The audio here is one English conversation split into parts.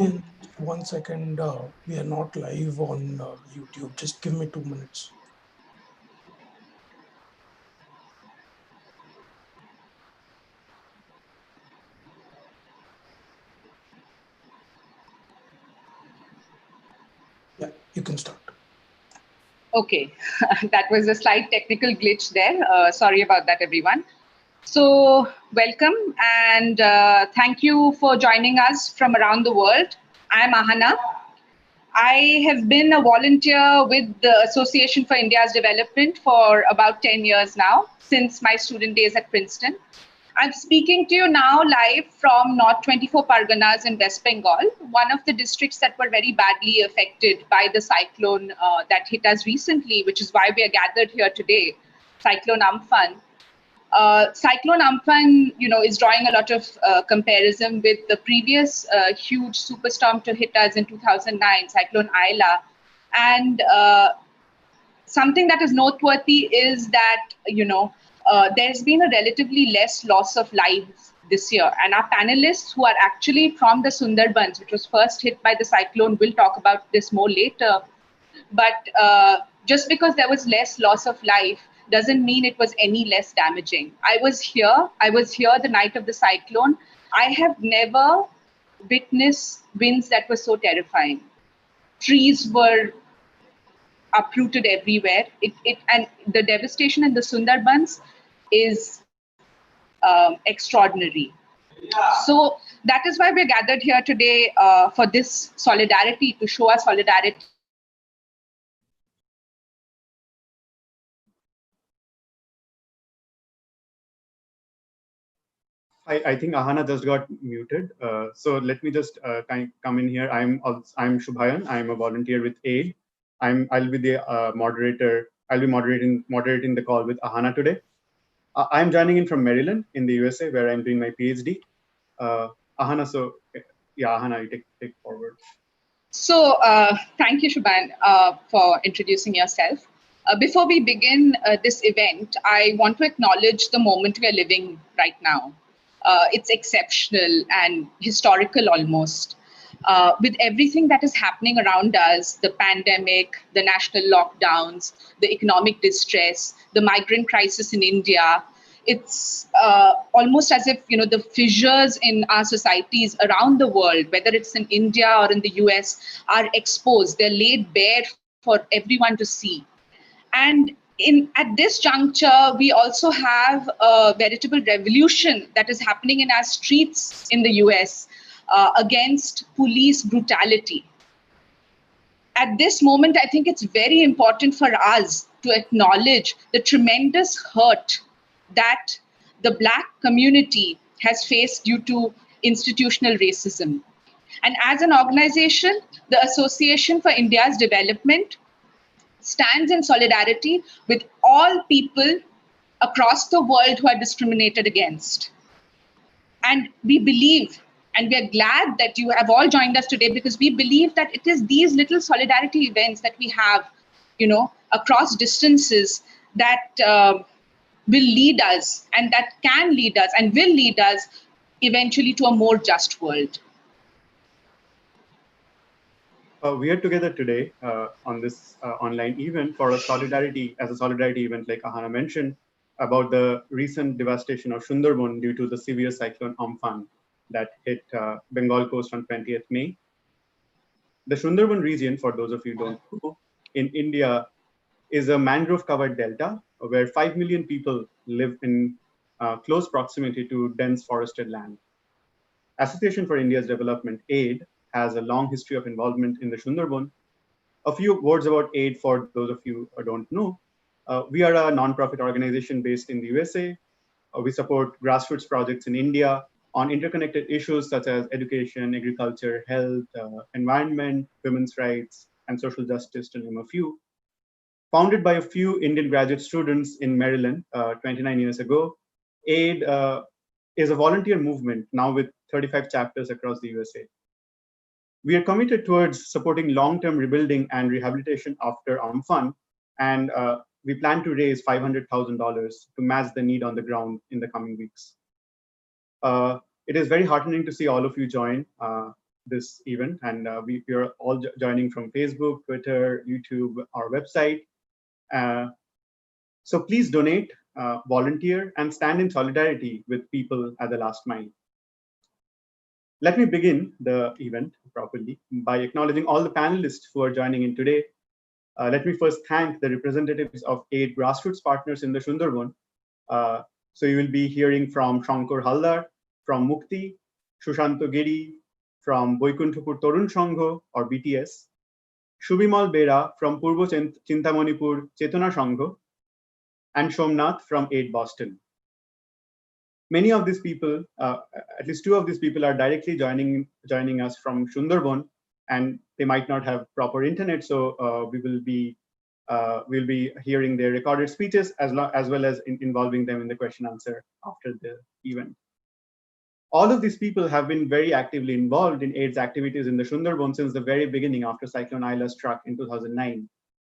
Vivian, 1 second. We are not live on YouTube. Just give me 2 minutes. Yeah, you can start. Okay, that was a slight technical glitch there. Sorry about that, everyone. So, welcome and thank you for joining us from around the world. I'm Ahana. I have been a volunteer with the Association for India's Development for about 10 years now, since my student days at Princeton. I'm speaking to you now live from North 24 Parganas in West Bengal, one of the districts that were very badly affected by the cyclone that hit us recently, which is why we are gathered here today, Cyclone Amphan. Cyclone Amphan, is drawing a lot of comparison with the previous huge superstorm to hit us in 2009, Cyclone Ayla. And something that is noteworthy is that, there's been a relatively less loss of lives this year. And our panelists, who are actually from the Sundarbans, which was first hit by the cyclone, will talk about this more later. But just because there was less loss of life doesn't mean it was any less damaging. I was here the night of the cyclone. I have never witnessed winds that were so terrifying. Trees were uprooted everywhere. And the devastation in the Sundarbans is extraordinary. So that is why we're gathered here today for this solidarity, to show our solidarity. I think Ahana just got muted. So let me just come in here. I'm Shubhayan. I'm a volunteer with AID. I'll be the moderator. I'll be moderating the call with Ahana today. I'm joining in from Maryland in the USA, where I'm doing my PhD. Ahana, so yeah, Ahana, you take forward. So thank you, Shubhayan, for introducing yourself. Before we begin this event, I want to acknowledge the moment we are living right now. It's exceptional and historical almost. With everything that is happening around us, the pandemic, the national lockdowns, the economic distress, the migrant crisis in India, it's almost as if, the fissures in our societies around the world, whether it's in India or in the US, are exposed. They're laid bare for everyone to see. And at this juncture, we also have a veritable revolution that is happening in our streets in the US against police brutality. At this moment, I think it's very important for us to acknowledge the tremendous hurt that the Black community has faced due to institutional racism. And as an organization, the Association for India's Development stands in solidarity with all people across the world who are discriminated against. And we believe, and we are glad that you have all joined us today, because we believe that it is these little solidarity events that we have, across distances, that will lead us, and that can lead us and will lead us eventually to a more just world. We are together today on this online event for a solidarity event, like Ahana mentioned, about the recent devastation of Sundarban due to the severe cyclone Amphan that hit Bengal coast on 20th May. The Sundarban region, for those of you who don't know, in India is a mangrove-covered delta where 5 million people live in close proximity to dense forested land. Association for India's Development, AID, has a long history of involvement in the Sundarban. A few words about AID for those of you who don't know. We are a non-profit organization based in the USA. We support grassroots projects in India on interconnected issues such as education, agriculture, health, environment, women's rights, and social justice, to name a few. Founded by a few Indian graduate students in Maryland 29 years ago, AID is a volunteer movement now with 35 chapters across the USA. We are committed towards supporting long-term rebuilding and rehabilitation after Amphan, and we plan to raise $500,000 to match the need on the ground in the coming weeks. It is very heartening to see all of you join this event, and we are all joining from Facebook, Twitter, YouTube, our website. So please donate, volunteer, and stand in solidarity with people at the last mile. Let me begin the event properly by acknowledging all the panelists who are joining in today. Let me first thank the representatives of 8 grassroots partners in the Sundarban. So you will be hearing from Shankar Haldar, from Mukti, Shushanto Giri, from Boikuntapur Torun Sangho or BTS, Shubimal Bera from Purbo Chintamonipur Chetona Sangho, and Shomnath from 8 Boston. Many of these people, at least 2 of these people, are directly joining us from Sundarban, and they might not have proper internet, so we'll be hearing their recorded speeches as well as involving them in the question answer after the event. All of these people have been very actively involved in AID's activities in the Sundarban since the very beginning after Cyclone Aila struck in 2009.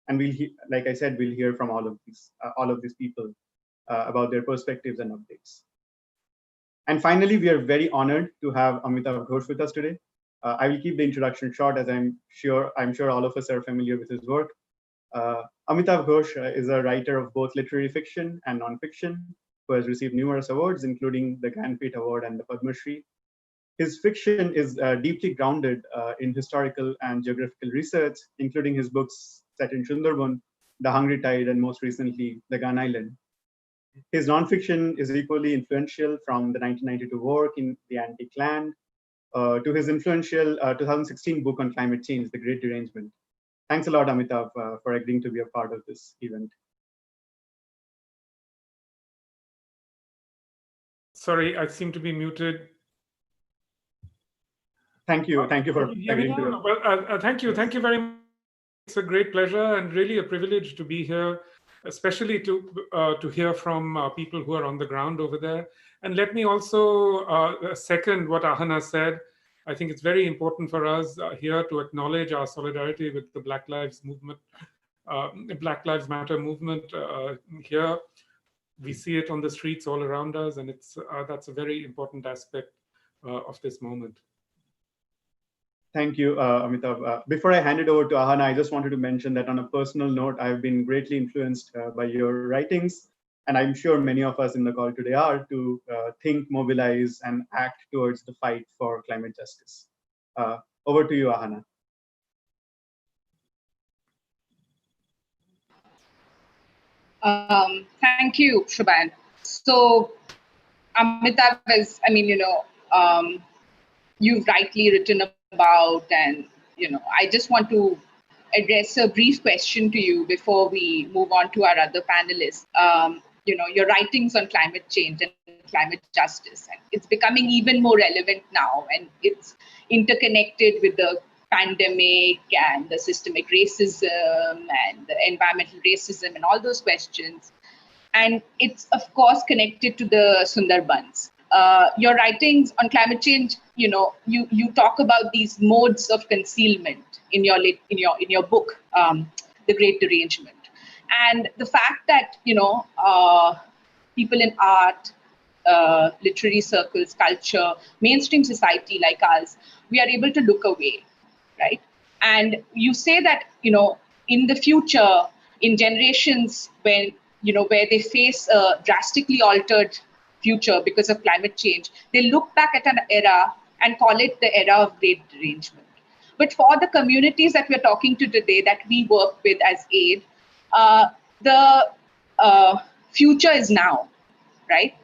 And like I said, we'll hear from all of these people about their perspectives and updates. And finally, we are very honored to have Amitav Ghosh with us today. I will keep the introduction short, as I'm sure all of us are familiar with his work. Amitav Ghosh is a writer of both literary fiction and nonfiction, who has received numerous awards, including the Gyanpith Award and the Padma Shri. His fiction is deeply grounded in historical and geographical research, including his books set in Sundarban, The Hungry Tide, and most recently, The Gun Island. His nonfiction is equally influential, from the 1992 work in The Anti-Clan to his influential 2016 book on climate change, The Great Derangement. Thanks a lot, Amitav, for agreeing to be a part of this event. Sorry, I seem to be muted. Thank you for agreeing to it. Well, thank you very much. It's a great pleasure and really a privilege to be here, especially to hear from people who are on the ground over there. And let me also second what Ahana said. I think it's very important for us here to acknowledge our solidarity with the Black Lives Movement, Black Lives Matter movement here. We see it on the streets all around us, and that's a very important aspect of this moment. Thank you, Amitav. Before I hand it over to Ahana, I just wanted to mention that on a personal note, I've been greatly influenced by your writings. and I'm sure many of us in the call today are, to think, mobilize, and act towards the fight for climate justice. Over to you, Ahana. Thank you, Shubhan. So, Amitav, you've rightly written about, and I just want to address a brief question to you before we move on to our other panelists. Your writings on climate change and climate justice, and it's becoming even more relevant now, and it's interconnected with the pandemic and the systemic racism and the environmental racism and all those questions. And it's, of course, connected to the Sundarbans. Your writings on climate change, you talk about these modes of concealment in your book, The Great Derangement, and the fact that people in art, literary circles, culture, mainstream society like us, we are able to look away, right? And you say that in the future, in generations when where they face a drastically altered future because of climate change, they look back at an era and call it the era of great derangement. But for the communities that we're talking to today, that we work with as AID, the future is now, right?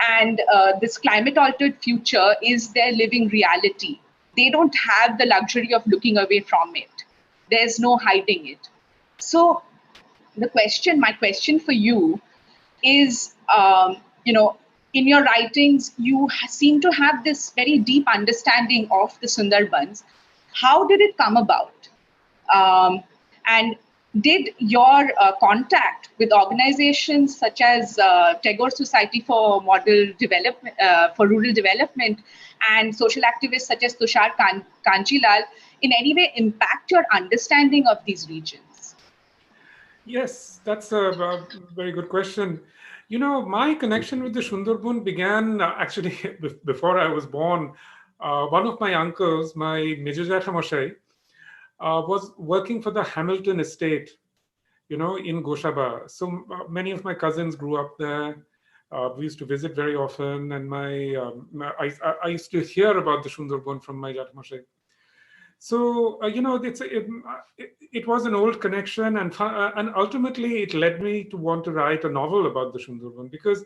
And this climate altered future is their living reality. They don't have the luxury of looking away from it. There's no hiding it. So my question for you is, in your writings, you seem to have this very deep understanding of the Sundarbans. How did it come about? And did your contact with organizations such as Tagore Society for Model Development, for Rural Development, and social activists such as Tushar Kanjilal in any way impact your understanding of these regions? Yes, that's a very good question. My connection with the Sundarban began actually before I was born. One of my uncles, my Major Jathamashai, was working for the Hamilton estate, in Goshaba. So many of my cousins grew up there. We used to visit very often, and I used to hear about the Sundarban from my Jathamashai. So it was an old connection, and ultimately it led me to want to write a novel about the Sundarban, because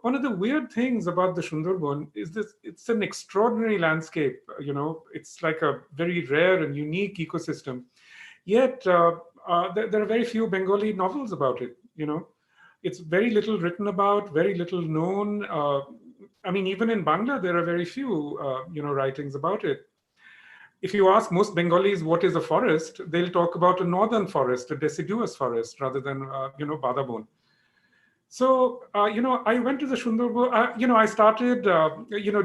one of the weird things about the Sundarban is this: it's an extraordinary landscape. It's like a very rare and unique ecosystem. Yet there are very few Bengali novels about it. It's very little written about, very little known. Even in Bangla, there are very few writings about it. If you ask most Bengalis what is a forest, they'll talk about a northern forest, a deciduous forest, rather than Badabon. So I went to the Sundarban. I started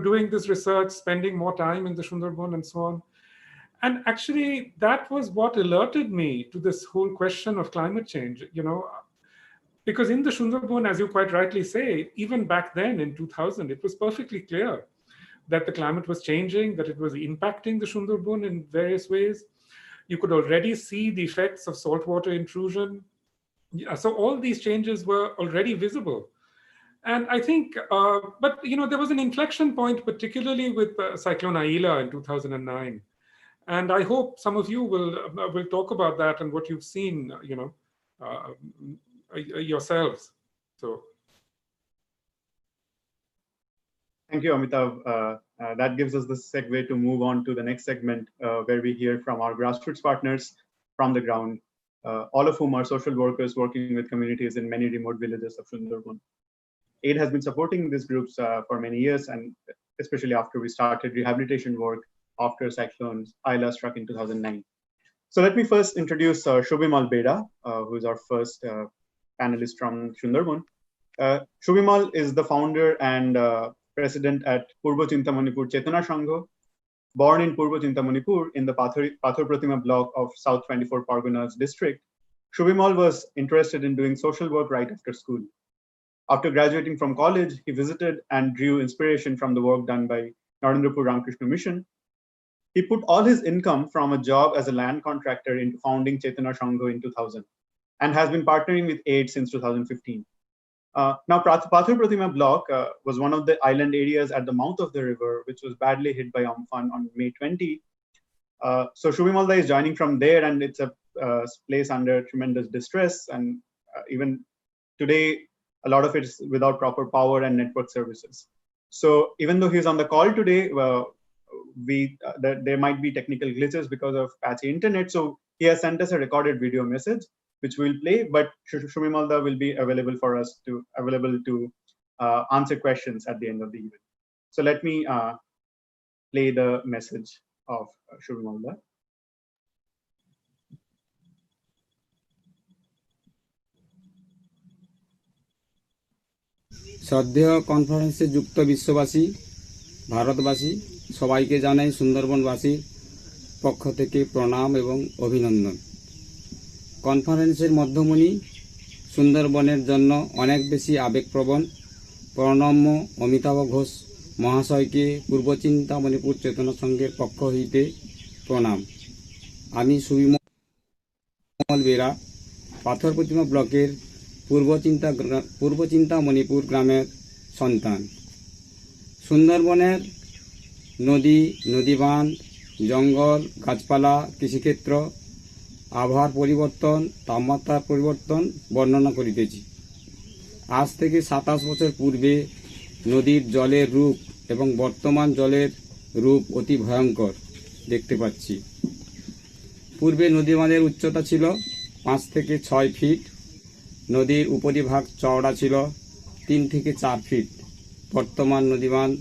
doing this research, spending more time in the Sundarban and so on. And actually, that was what alerted me to this whole question of climate change. Because in the Sundarban, as you quite rightly say, even back then in 2000, it was perfectly clear that the climate was changing, that it was impacting the Sundarban in various ways. You could already see the effects of saltwater intrusion. So all these changes were already visible. And I think, but there was an inflection point, particularly with Cyclone Aila in 2009. And I hope some of you will talk about that and what you've seen, yourselves. So. Thank you, Amitav. That gives us the segue to move on to the next segment, where we hear from our grassroots partners from the ground, all of whom are social workers working with communities in many remote villages of Sundarban. AID has been supporting these groups for many years, and especially after we started rehabilitation work after Cyclone Aila struck in 2009. So let me first introduce Shubhimal Beda, who is our first panelist from Sundarban. Shubhimal is the founder and president at Purbo Chintamanipur Chetana Sangha. Born in Purbo Chintamanipur in the Pathor Pratima block of South 24 Parganas district, Shubhimal was interested in doing social work right after school. After graduating from college, he visited and drew inspiration from the work done by Narendrapur Ramakrishna Mission. He put all his income from a job as a land contractor into founding Chetana Sangha in 2000 and has been partnering with AID since 2015. Now, Pathur Pratima block was one of the island areas at the mouth of the river, which was badly hit by Amphan on May 20. So Shubimalda is joining from there, and it's a place under tremendous distress. And even today, a lot of it is without proper power and network services. So even though he's on the call today, there might be technical glitches because of patchy internet. So he has sent us a recorded video message, which we'll play, but Shumimalda will be available for us to answer questions at the end of the event. So let me play the message of Shumimalda. শ্রদ্ধেয় কনফারেন্সে যুক্ত বিশ্ববাসী, ভারতবাসী সবাইকে জানাই সুন্দরবনবাসীর পক্ষ থেকে প্রণাম এবং অভিনন্দন। কনফারেন্সের মধ্যমণি সুন্দরবনের জন্য অনেক বেশি আবেগপ্রবণ প্রণম্য অমিতাভ ঘোষ মহাশয়কে পূর্বচিন্তা মণিপুর চেতনা সংঘের পক্ষ হইতে প্রণাম। আমি সুবিমল বেরা, পাথর প্রতিমা ব্লকের পূর্বচিন্তা মণিপুর গ্রামের সন্তান। সুন্দরবনের নদী, নদীবাঁধ, জঙ্গল, গাছপালা, কৃষিক্ষেত্র, আবহাওয়ার পরিবর্তন, তাপমাত্রার পরিবর্তন বর্ণনা করিতেছি। আজ থেকে 27 বছর পূর্বে নদীর জলের রূপ এবং বর্তমান জলের রূপ অতি ভয়ঙ্কর দেখতে পাচ্ছি। পূর্বে নদীবাঁধের উচ্চতা ছিল 5 থেকে 6 ফিট, নদীর উপরিভাগ চওড়া ছিল 3 থেকে 4 ফিট। বর্তমান নদীবাঁধ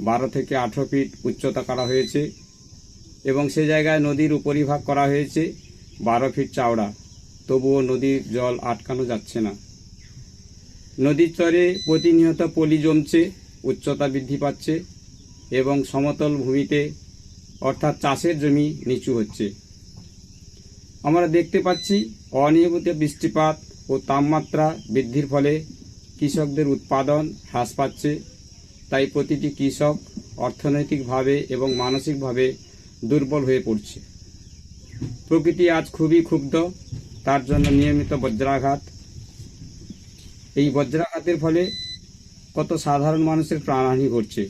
12 থেকে 18 ফিট উচ্চতা করা হয়েছে এবং সে জায়গায় নদীর উপরিভাগ করা হয়েছে 12 ফিট চওড়া। তবুও নদীর জল আটকানো যাচ্ছে না। নদীর চরে প্রতিনিয়ত পলি জমছে, উচ্চতা বৃদ্ধি পাচ্ছে এবং সমতল ভূমিতে অর্থাৎ চাষের জমি নিচু হচ্ছে। আমরা দেখতে পাচ্ছি অনিয়মিত বৃষ্টিপাত ও তাপমাত্রা বৃদ্ধির ফলে কৃষকদের উৎপাদন হ্রাস পাচ্ছে। তাই প্রতিটি কৃষক অর্থনৈতিকভাবে এবং মানসিকভাবে দুর্বল হয়ে পড়ছে। প্রকৃতি আজ খুবই ক্ষুব্ধ, তার জন্য নিয়মিত বজ্রাঘাত। এই বজ্রাঘাতের ফলে কত সাধারণ মানুষের প্রাণহানি ঘটছে।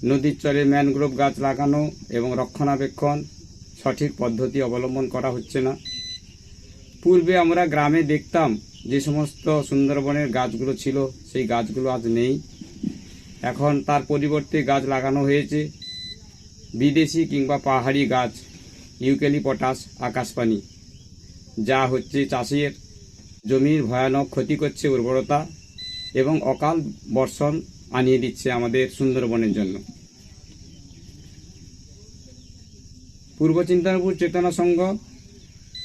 নদীর চরে ম্যানগ্রোভ গাছ লাগানো এবং রক্ষণাবেক্ষণ সঠিক পদ্ধতি অবলম্বন করা হচ্ছে না। পূর্বে আমরা গ্রামে দেখতাম যে সমস্ত সুন্দরবনের গাছগুলো ছিল, সেই গাছগুলো আজ নেই। এখন তার পরিবর্তে গাছ লাগানো হয়েছে বিদেশি কিংবা পাহাড়ি গাছ, ইউক্যালিপটাস, আকাশপানি, যা হচ্ছে চাষের জমির ভয়ানক ক্ষতি করছে উর্বরতা এবং অকাল বর্ষণ আনিয়ে দিচ্ছে আমাদের সুন্দরবনের জন্য। পূর্ব চিন্তামণিপুর চেতনা সংঘ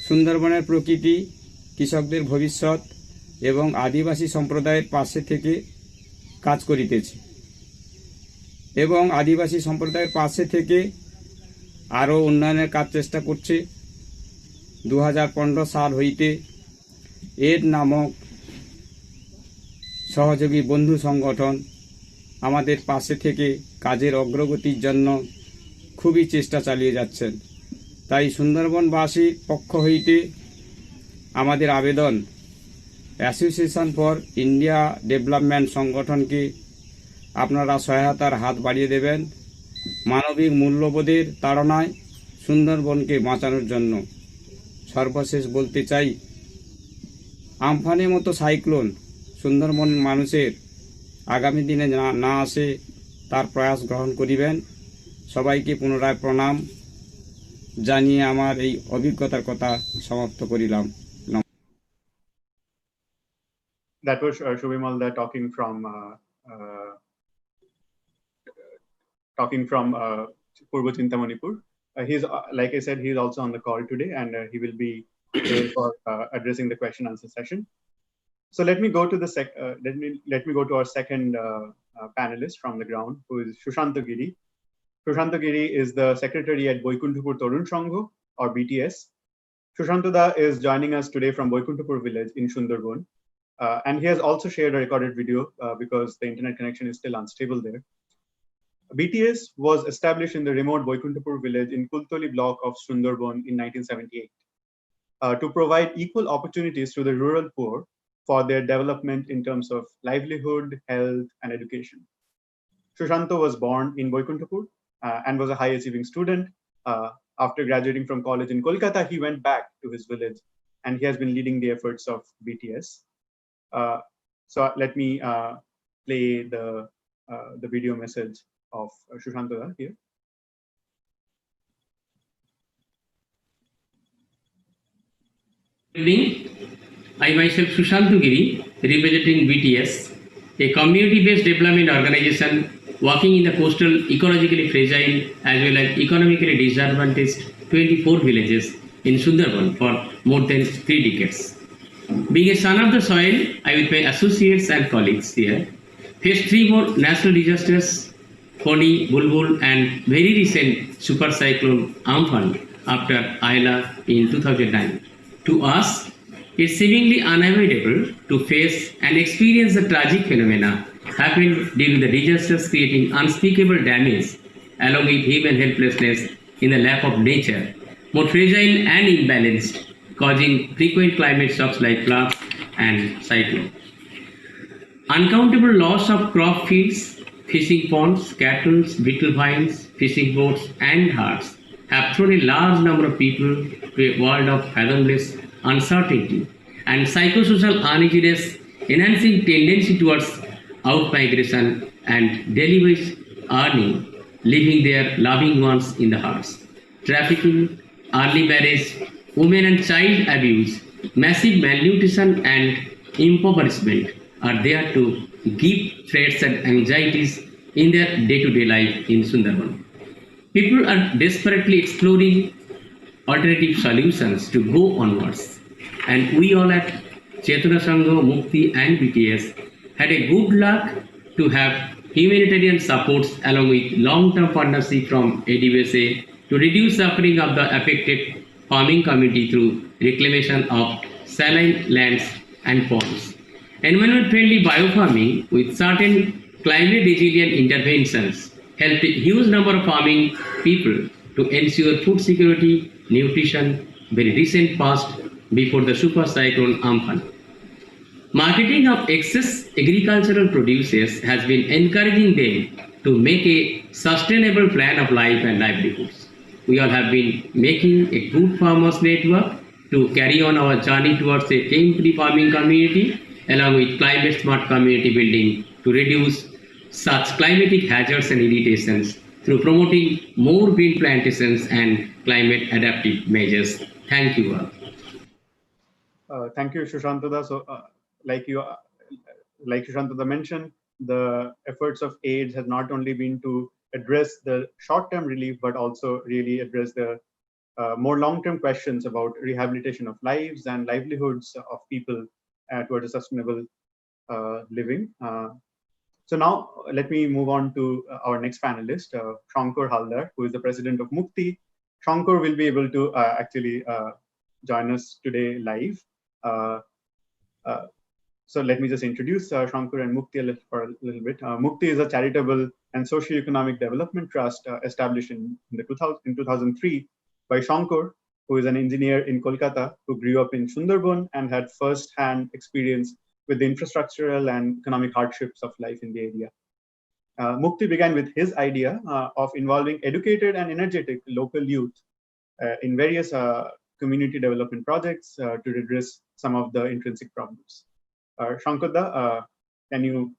সুন্দরবনের প্রকৃতি, কৃষকদের ভবিষ্যৎ এবং আদিবাসী সম্প্রদায়ের পাশে থেকে কাজ করিতেছে এবং আদিবাসী সম্প্রদায়ের পাশে থেকে আরও উন্নয়নের কাজ চেষ্টা করছে। 2015 সাল হইতে এড নামক সহযোগী বন্ধু সংগঠন আমাদের পাশে থেকে কাজের অগ্রগতির জন্য খুবই চেষ্টা চালিয়ে যাচ্ছেন। তাই সুন্দরবনবাসীর পক্ষ হইতে আমাদের আবেদন, অ্যাসোসিয়েশন ফর ইন্ডিয়া ডেভেলপমেন্ট সংগঠনকে আপনারা সহায়তার হাত বাড়িয়ে দেবেন মানবিক মূল্যবোধের তাড়নায় সুন্দরবনকে বাঁচানোর জন্য। সর্বশেষ বলতে চাই, আমফানের মতো সাইক্লোন সুন্দরবন মানুষের আগামী দিনে না আসে তার প্রয়াস গ্রহণ করিবেন। সবাইকে পুনরায় প্রণাম জানিয়ে আমার এই অভিজ্ঞতার কথা সমাপ্ত করিলাম। That was Shubimalda talking from Purva Chinta Manipur. He's like I said, he's also on the call today, and he will be there for addressing the question answer session. So let me go to the let me go to our second panelist from the ground, who is Shushanta Giri. Shushanta Giri is the secretary at Boikuntupur Torun Sangho, or BTS. Shushanta is joining us today from Boikuntupur village in Sundarban, and he has also shared a recorded video because the internet connection is still unstable there. BTS was established in the remote Boikuntupur village in Kultoli block of Sundarban in 1978 to provide equal opportunities to the rural poor for their development in terms of livelihood, health, and education. Shushanto was born in Vaikuntapur and was a high-achieving student. After graduating from college in Kolkata, he went back to his village, and he has been leading the efforts of BTS. So let me play the video message of Shushanto here. Good evening. I myself Shushanto Giri, representing BTS, a community-based development organization working in the coastal ecologically fragile as well as economically disadvantaged 24 villages in Sundarban for more than 3 decades. Being a son of the soil, I with my associates and colleagues here faced 3 more natural disasters, Foni, Bulbul and very recent super cyclone Amphan after Ayla in 2009. To us, it's seemingly unavoidable to face and experience the tragic phenomena happened during the disasters, creating unspeakable damage along with human helplessness in the lap of nature, more fragile and imbalanced, causing frequent climate shocks like floods and cyclones. Uncountable loss of crop fields, fishing ponds, cattle, beetle vines, fishing boats, and herds have thrown a large number of people to a world of fathomless uncertainty and psychosocial uneasiness, enhancing tendency towards outmigration and daily wage earning, leaving their loving ones in the hearts. Trafficking, early marriage, women and child abuse, massive malnutrition, and impoverishment are there to give threats and anxieties in their day-to-day life in Sundarban. People are desperately exploring alternative solutions to go onwards, and we all at Chetana Sangha, Mukti, and BTS had a good luck to have humanitarian supports along with long-term partnership from ADVSA to reduce suffering of the affected farming community through reclamation of saline lands and ponds. Environment-friendly biofarming with certain climate-resilient interventions helped a huge number of farming people to ensure food security, nutrition, very recent past before the super cyclone Amphan. Marketing of excess agricultural produces has been encouraging them to make a sustainable plan of life and livelihoods. We all have been making a good farmers network to carry on our journey towards a cane-free farming community along with climate-smart community building to reduce such climatic hazards and irritations through promoting more green plantations and climate-adaptive measures. Thank you all. Thank you, Shushantada. So, like Shushantada mentioned, the efforts of AIDS has not only been to address the short-term relief, but also really address the more long-term questions about rehabilitation of lives and livelihoods of people towards a sustainable living. So now let me move on to our next panelist, Shankar Haldar, who is the president of Mukti. Shankar will be able to actually join us today live. So let me just introduce Shankar and Mukti for a little bit. Mukti is a charitable and socio-economic development trust established in 2003 by Shankar, who is an engineer in Kolkata, who grew up in Sundarban and had first-hand experience with the infrastructural and economic hardships of life in the area. Mukti began with his idea of involving educated and energetic local youth in various community development projects to address some of the intrinsic problems. Shankar, can you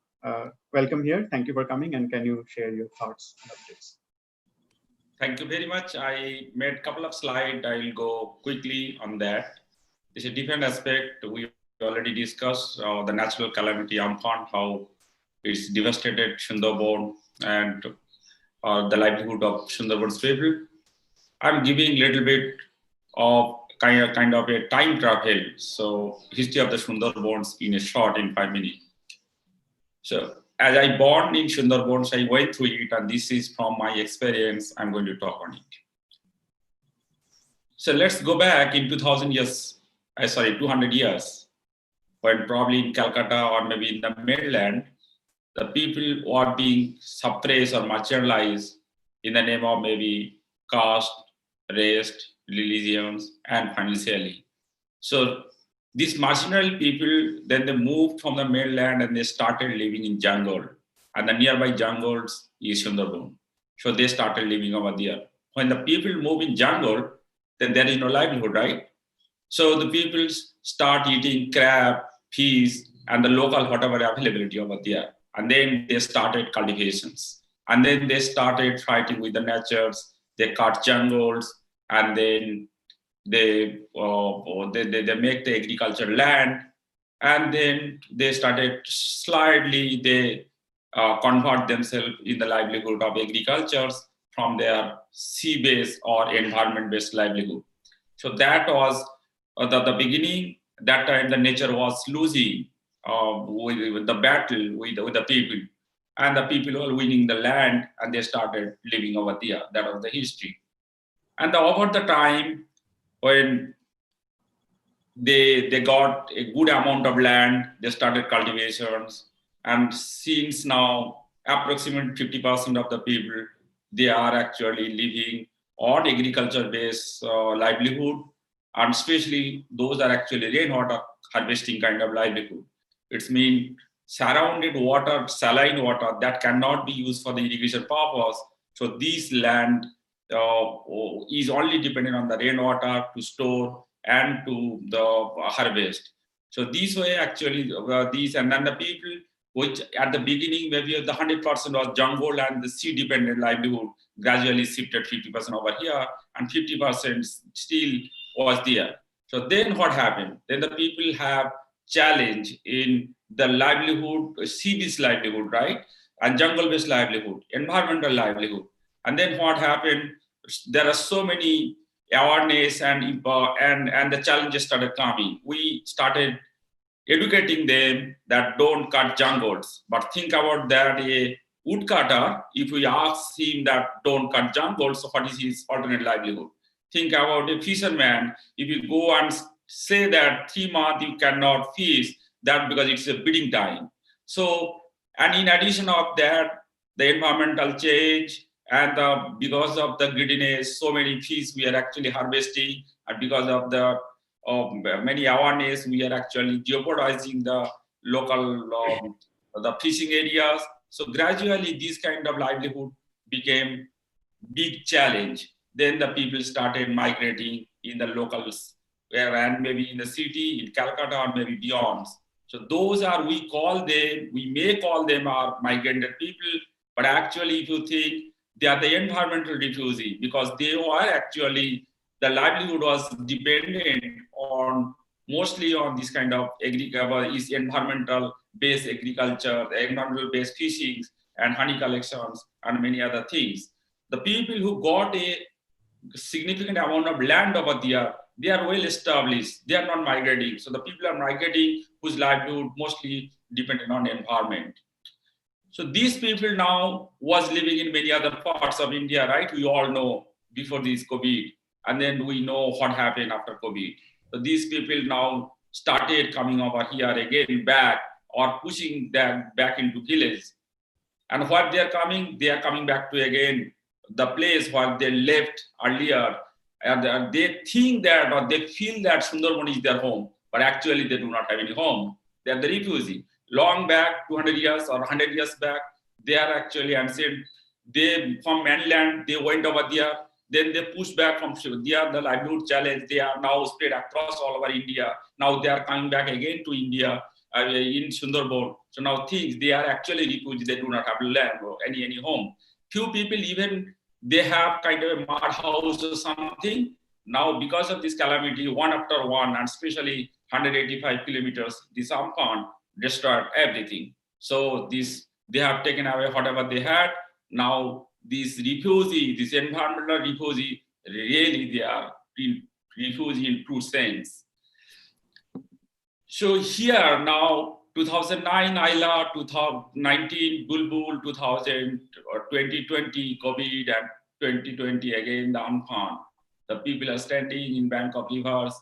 welcome here? Thank you for coming, and can you share your thoughts about this? Thank you very much. I made a couple of slides. I will go quickly on that. It's a different aspect. We already discussed the natural calamity Amphan, how it's devastated Sundarban and the livelihood of Sundarban's people. I'm giving a little bit of kind of a time travel. So history of the Sundarbans in a short, in 5 minutes. So as I born in Sundarbans, I went through it, and this is from my experience. I'm going to talk on it. So let's go back in 200 years, when probably in Calcutta or maybe in the mainland, the people were being suppressed or marginalized in the name of maybe caste, race, religions, and financially. So these marginal people, then they moved from the mainland and they started living in jungle. And the nearby jungles is Sundarban. So they started living over there. When the people move in jungle, then there is no livelihood, right? So the people start eating crab, fish, and the local whatever availability over there. And then they started cultivations. And then they started fighting with the natures. They cut jungles, and then they make the agriculture land, and then they started slightly they convert themselves in the livelihood of agriculture from their sea-based or environment-based livelihood. So that was the beginning. That time the nature was losing with the battle with the people, and the people were winning the land, and they started living over there. That was the history. And over the time, when they got a good amount of land, they started cultivations, and since now approximately 50% of the people, they are actually living on agriculture based livelihood, and especially those are actually rainwater harvesting kind of livelihood. It's mean surrounded water, saline water that cannot be used for the irrigation purpose. So this land is only dependent on the rainwater to store and to the harvest. So these were actually these, and then the people which at the beginning maybe the 100% was jungle and the sea dependent livelihood gradually shifted 50% over here, and 50% still was there. So then what happened? Then the people have challenge in the livelihood, sea-based livelihood, right? And jungle-based livelihood, environmental livelihood. And then what happened? There are so many awareness and the challenges started coming. We started educating them that don't cut jungles. But think about that, a woodcutter, if we ask him that don't cut jungles, so what is his alternate livelihood? Think about a fisherman, if you go and say that 3 months you cannot fish, that because it's a bidding time. So, and in addition of that, the environmental change, and because of the greediness, so many fish we are actually harvesting, and because of the many awareness, we are actually jeopardizing the local the fishing areas. So gradually, this kind of livelihood became big challenge. Then the people started migrating in the locals, and maybe in the city, in Calcutta, or maybe beyond. So those are, we may call them our migrant people, but actually, if you think, they are the environmental refugee, because they were actually, the livelihood was dependent on mostly on this kind of is environmental based agriculture, environmental based fishing and honey collections and many other things. The people who got a significant amount of land over there, they are well established. They are not migrating. So the people are migrating whose livelihood mostly dependent on environment. So these people now was living in many other parts of India, right? We all know before this COVID, and then we know what happened after COVID. So these people now started coming over here again back, or pushing them back into village. And what they are coming back to again the place where they left earlier, and they think that, or they feel that Sundarban is their home, but actually they do not have any home. They are the refugee. Long back, 200 years or 100 years back, they are actually ancient. They from mainland, they went over there. Then they pushed back from there, the livelihood challenge. They are now spread across all over India. Now they are coming back again to India in Sundarban. So now things, they are actually refugees. They do not have land or any home. Few people even, they have kind of a mud house or something. Now because of this calamity, one after one, and especially 185 kilometers, this Amphan destroyed everything. So this, they have taken away whatever they had. Now these refugee, this environmental refugee, really they are refugee in true sense. So here now, 2009 Ayla, 2019 Bulbul, 2020 COVID, and 2020 again the Amphan. The people are standing in bank of rivers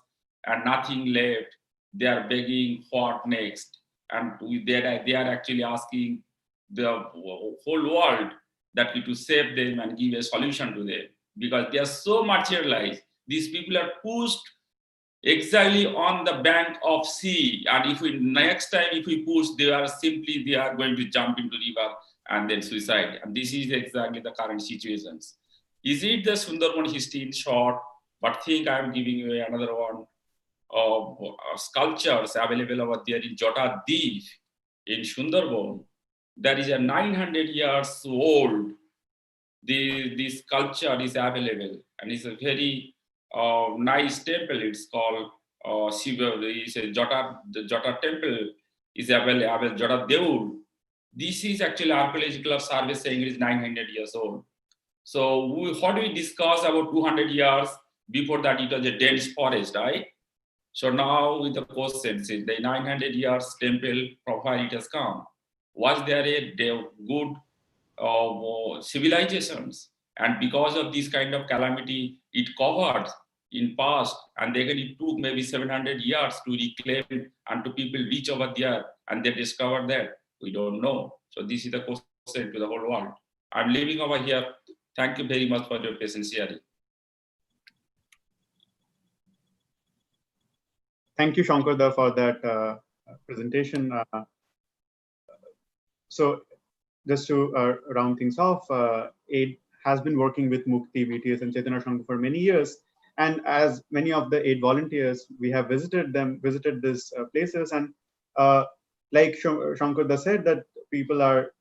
and nothing left. They are begging what next, and they are actually asking the whole world that to save them and give a solution to them, because they are so marginalized. These people are pushed exactly on the bank of sea. And if we next time if we push, they are going to jump into river and then suicide. And this is exactly the current situations. Is it the Sundarban history in short? But think I'm giving you another one of sculptures available over there in Jota Deep in Sundarban. There is a 900 years old. This sculpture is available, and it's a very nice temple. It's called Shiva. It's a the Jota temple is available. Jota Deul. This is actually archaeological survey saying it is 900 years old. So what do we discuss about 200 years before that? It was a dense forest, right? So now with the question, since the 900 years temple from where it has come, was there a good civilizations? And because of this kind of calamity, it covered in past, and then it took maybe 700 years to reclaim and to people reach over there, and they discovered that. We don't know. So this is the question to the whole world. I'm leaving over here. Thank you very much for your patience sharing. Thank you, Shankarda, for that presentation. So just to round things off, AID has been working with Mukti, BTS, and Chaitanya Sangha for many years. And as many of the AID volunteers, we have visited these places. And like Shankarda said, that people are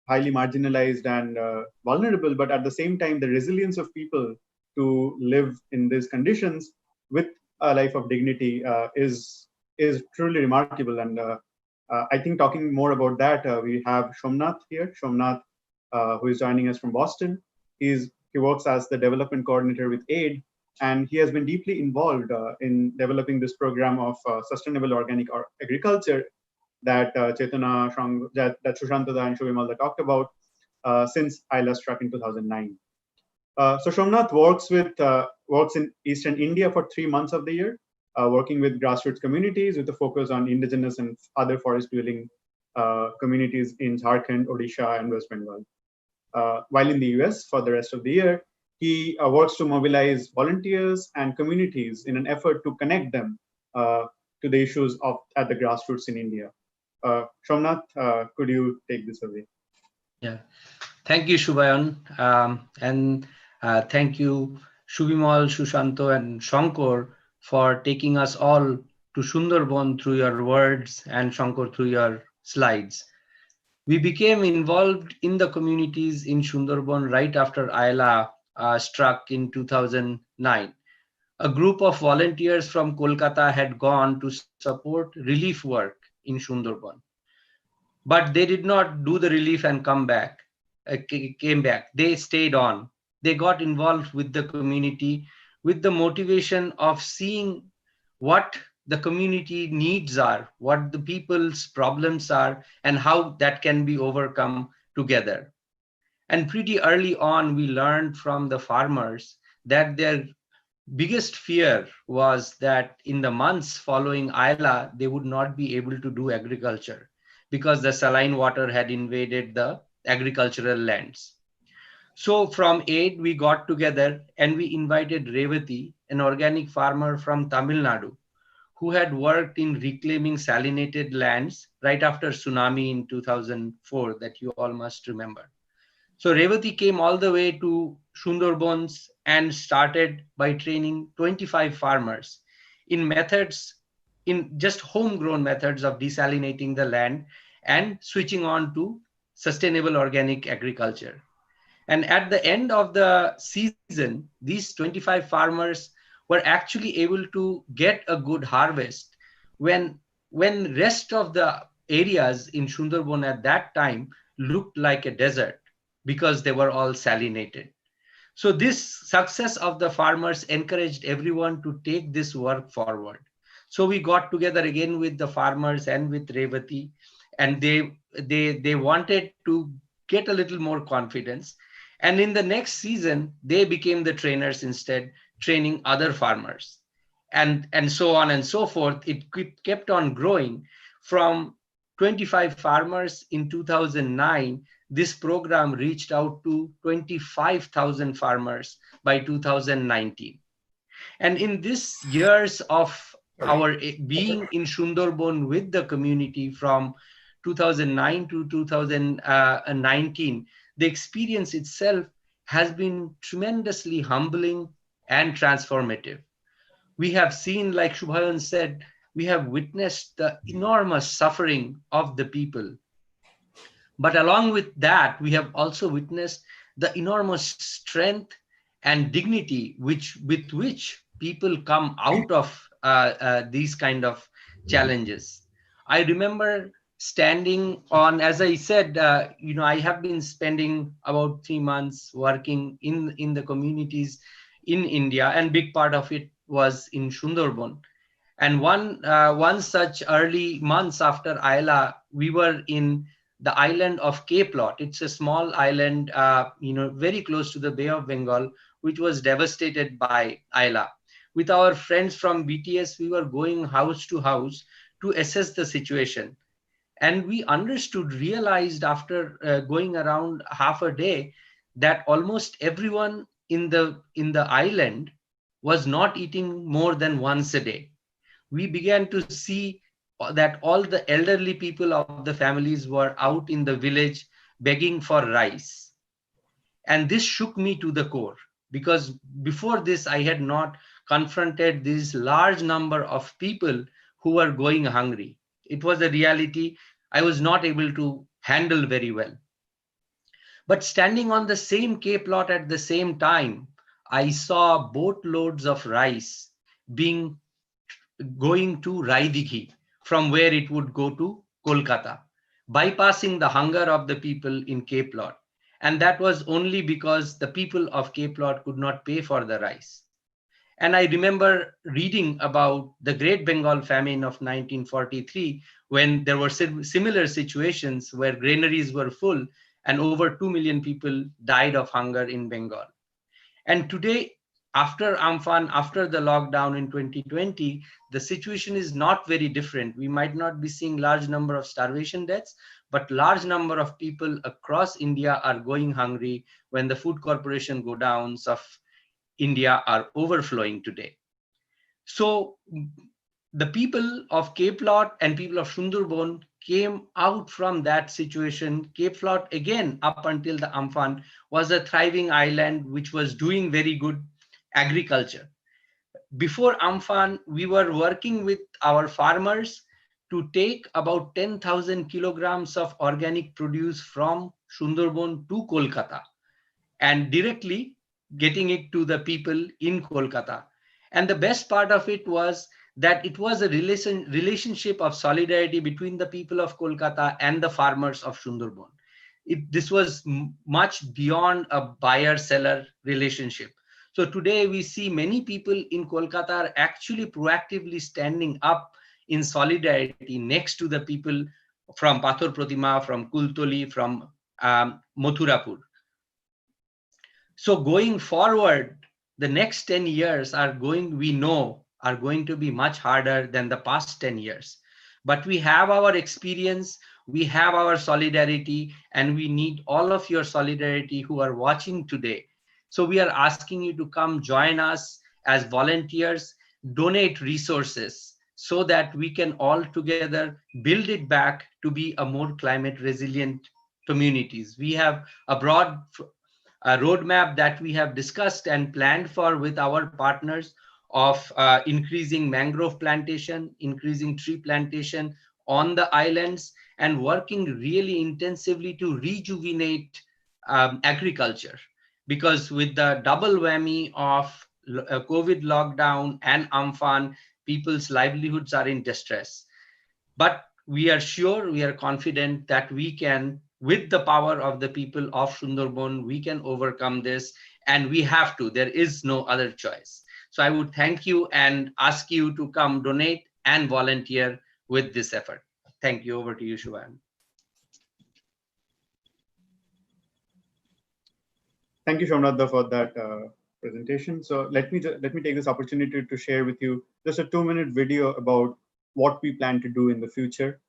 highly marginalized and vulnerable, but at the same time, the resilience of people to live in these conditions with a life of dignity is truly remarkable. And I think talking more about that, we have Shomnath here. Shomnath, who is joining us from Boston. He works as the development coordinator with AID, and he has been deeply involved in developing this program of sustainable organic agriculture that Chaitanya, that Sushantada and Shubhimalda talked about since ILA struck in 2009. So Shomnath works in Eastern India for 3 months of the year, working with grassroots communities with a focus on indigenous and other forest-dwelling communities in Jharkhand, Odisha, and West Bengal. While in the US for the rest of the year, he works to mobilize volunteers and communities in an effort to connect them to the issues at the grassroots in India. Shomnath, could you take this away? Yeah, thank you, Shubhayan. And thank you, Shubhimal, Shushanto, and Shankar for taking us all to Sundarban through your words and Shankar through your slides. We became involved in the communities in Sundarban right after ILA struck in 2009. A group of volunteers from Kolkata had gone to support relief work in Sundarban. But they did not do the relief and came back. They stayed on. They got involved with the community with the motivation of seeing what the community needs are, what the people's problems are, and how that can be overcome together. And pretty early on, we learned from the farmers that their biggest fear was that in the months following ILA, they would not be able to do agriculture because the saline water had invaded the agricultural lands. So from AID, we got together and we invited Revati, an organic farmer from Tamil Nadu, who had worked in reclaiming salinated lands right after tsunami in 2004 that you all must remember. So Revati came all the way to Sundarbans and started by training 25 farmers in methods, in just homegrown methods of desalinating the land and switching on to sustainable organic agriculture. And at the end of the season, these 25 farmers were actually able to get a good harvest when rest of the areas in Sundarban at that time looked like a desert because they were all salinated. So this success of the farmers encouraged everyone to take this work forward. So we got together again with the farmers and with Revati, and they wanted to get a little more confidence. And in the next season, they became the trainers instead, training other farmers. And so on and so forth. It kept on growing. From 25 farmers in 2009, this program reached out to 25,000 farmers by 2019. And in this years of our being in Sundarban with the community from 2009 to 2019, the experience itself has been tremendously humbling and transformative. We have seen, like Shubhayan said, we have witnessed the enormous suffering of the people. But along with that, we have also witnessed the enormous strength and dignity with which people come out of these kind of challenges. I remember standing on, as I said, I have been spending about 3 months working in the communities in India, and big part of it was in Sundarban. And one such early months after Ayla, we were in the island of Cape Lot. It's a small island, very close to the Bay of Bengal, which was devastated by Ayla. With our friends from BTS, we were going house to house to assess the situation. And we realized after going around half a day that almost everyone in the island was not eating more than once a day. We began to see that all the elderly people of the families were out in the village begging for rice. And this shook me to the core, because before this, I had not confronted this large number of people who were going hungry. It was a reality I was not able to handle very well. But standing on the same Cape Lot at the same time, I saw boatloads of rice going to Raidighi, from where it would go to Kolkata, bypassing the hunger of the people in Cape Lot. And that was only because the people of Cape Lot could not pay for the rice. And I remember reading about the Great Bengal Famine of 1943, when there were similar situations where granaries were full and over 2 million people died of hunger in Bengal. And today, after Amphan, after the lockdown in 2020, the situation is not very different. We might not be seeing large number of starvation deaths, but large number of people across India are going hungry when the food corporation godowns of India are overflowing today. So the people of Cape Lot and people of Sundarban came out from that situation. Cape Lot, again, up until the Amphan, was a thriving island which was doing very good agriculture. Before Amphan, we were working with our farmers to take about 10,000 kilograms of organic produce from Sundarban to Kolkata and directly getting it to the people in Kolkata. And the best part of it was that it was a relationship of solidarity between the people of Kolkata and the farmers of Sundarban. This was much beyond a buyer-seller relationship. So today we see many people in Kolkata are actually proactively standing up in solidarity next to the people from Pathor Pratima, from Kultoli, from Mathurapur. So going forward, the next 10 years we know are going to be much harder than the past 10 years. But we have our experience, we have our solidarity, and we need all of your solidarity who are watching today. So we are asking you to come join us as volunteers, donate resources so that we can all together build it back to be a more climate resilient communities. We have a broad roadmap that we have discussed and planned for with our partners of increasing mangrove plantation, increasing tree plantation on the islands, and working really intensively to rejuvenate agriculture. Because with the double whammy of COVID lockdown and Amphan, people's livelihoods are in distress. But we are sure, we are confident that we can, with the power of the people of Sundarban, we can overcome this, and we have to. There is no other choice. So I would thank you and ask you to come donate and volunteer with this effort. Thank you. Over to you, Shubhayan. Thank you, Shomratha, for that presentation. So let me take this opportunity to share with you just a 2-minute video about what we plan to do in the future.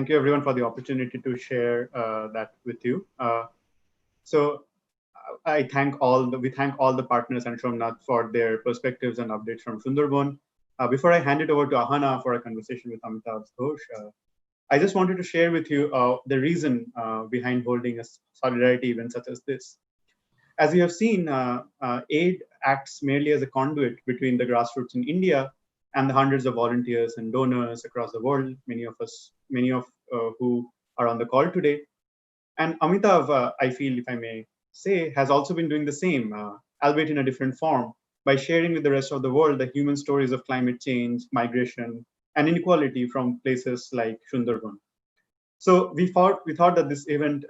thank you everyone for the opportunity to share that with you. So we thank all the partners and Shomnath for their perspectives and updates from Sundarban. Before I hand it over to Ahana for a conversation with Amitav Ghosh, I just wanted to share with you the reason behind holding a solidarity event such as this. As you have seen, aid acts merely as a conduit between the grassroots in India and the hundreds of volunteers and donors across the world, many of who are on the call today. And Amitav, I feel, if I may say, has also been doing the same, albeit in a different form, by sharing with the rest of the world the human stories of climate change, migration, and inequality from places like Sundarban. So we thought that this event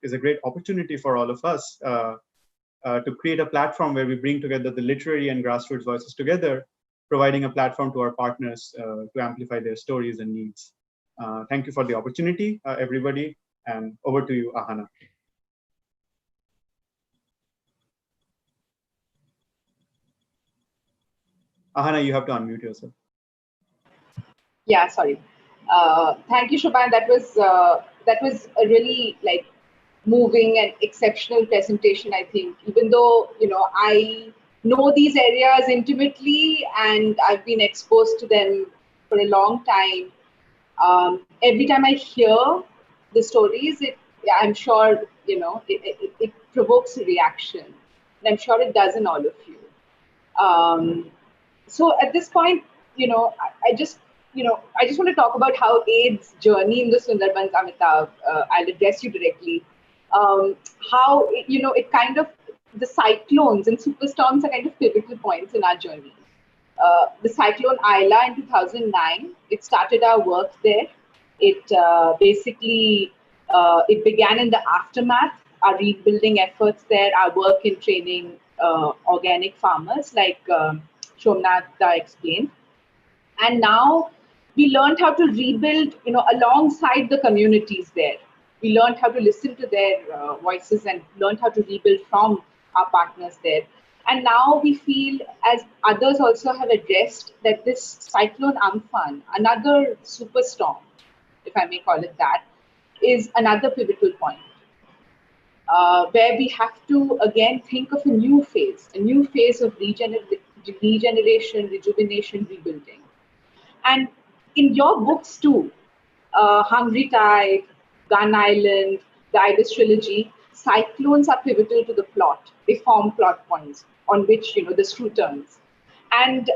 is a great opportunity for all of us to create a platform where we bring together the literary and grassroots voices together, providing a platform to our partners to amplify their stories and needs. Thank you for the opportunity, everybody, and over to you, Ahana. Ahana, you have to unmute yourself. Yeah, sorry. Thank you, Shubhan. That was a really moving and exceptional presentation, I think. Even though I know these areas intimately and I've been exposed to them for a long time, every time I hear the stories, I'm sure it provokes a reaction, and I'm sure it does in all of you. So at this point, I just want to talk about how AID's journey in the Sundarbans, Amitav. I'll address you directly. How it kind of, the cyclones and superstorms are kind of pivotal points in our journey. The cyclone Ayla in 2009, it started our work there. It basically it began in the aftermath, our rebuilding efforts there, our work in training organic farmers, like Shomnath explained. And now we learned how to rebuild, alongside the communities there. We learned how to listen to their voices and learned how to rebuild from our partners there. And now we feel, as others also have addressed, that this cyclone Amphan, another superstorm, if I may call it that, is another pivotal point. Where we have to again think of a new phase of regeneration, rejuvenation, rebuilding. And in your books too, Hungry Tide, Gun Island, the Ibis Trilogy, cyclones are pivotal to the plot. They form plot points on which the screw turns. And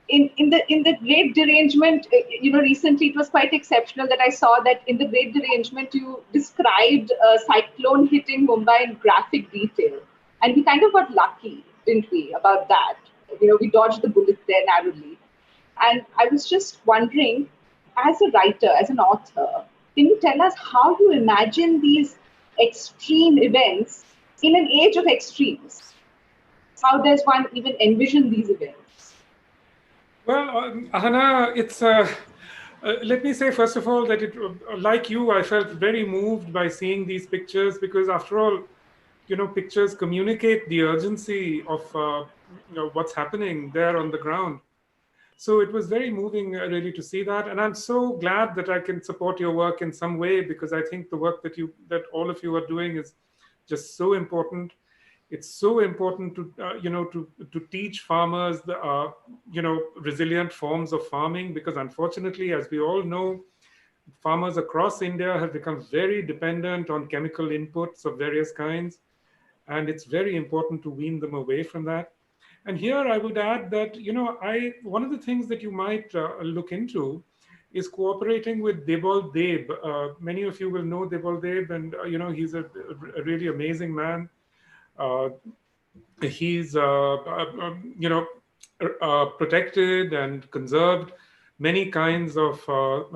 in the Great Derangement, recently it was quite exceptional that I saw that in the Great Derangement you described a cyclone hitting Mumbai in graphic detail, and we kind of got lucky, didn't we, about that? We dodged the bullet there narrowly. And I was just wondering, as a writer, as an author, can you tell us how you imagine these extreme events in an age of extremes? How does one even envision these events? Well, Ahana, it's let me say first of all that like you, I felt very moved by seeing these pictures, because after all, pictures communicate the urgency of what's happening there on the ground. So it was very moving really to see that, and I'm so glad that I can support your work in some way, because I think the work that all of you are doing is just so important. It's so important to to teach farmers the resilient forms of farming, because unfortunately, as we all know, farmers across India have become very dependent on chemical inputs of various kinds, and it's very important to wean them away from that. And here I would add that one of the things that you might look into is cooperating with Debol Deb. Many of you will know Debol Deb, and he's a really amazing man. He's protected and conserved many kinds of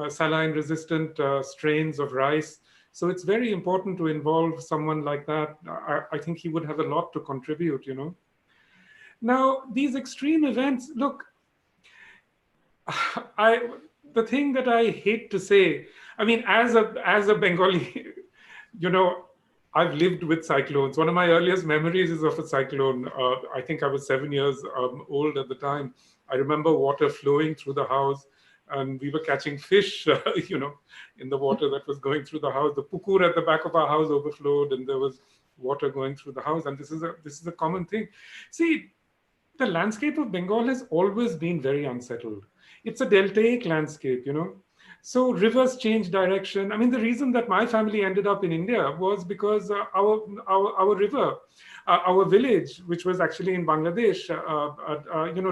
saline resistant strains of rice. So it's very important to involve someone like that. I think he would have a lot to contribute, Now, these extreme events, look, the thing that I hate to say, I mean, as a Bengali, I've lived with cyclones. One of my earliest memories is of a cyclone. I think I was 7 years old at the time. I remember water flowing through the house. and we were catching fish, in the water that was going through the house. The pukur at the back of our house overflowed, and there was water going through the house. And this is a common thing. See, the landscape of Bengal has always been very unsettled. It's a deltaic landscape, So rivers change direction. I mean, the reason that my family ended up in India was because our river, our village, which was actually in Bangladesh,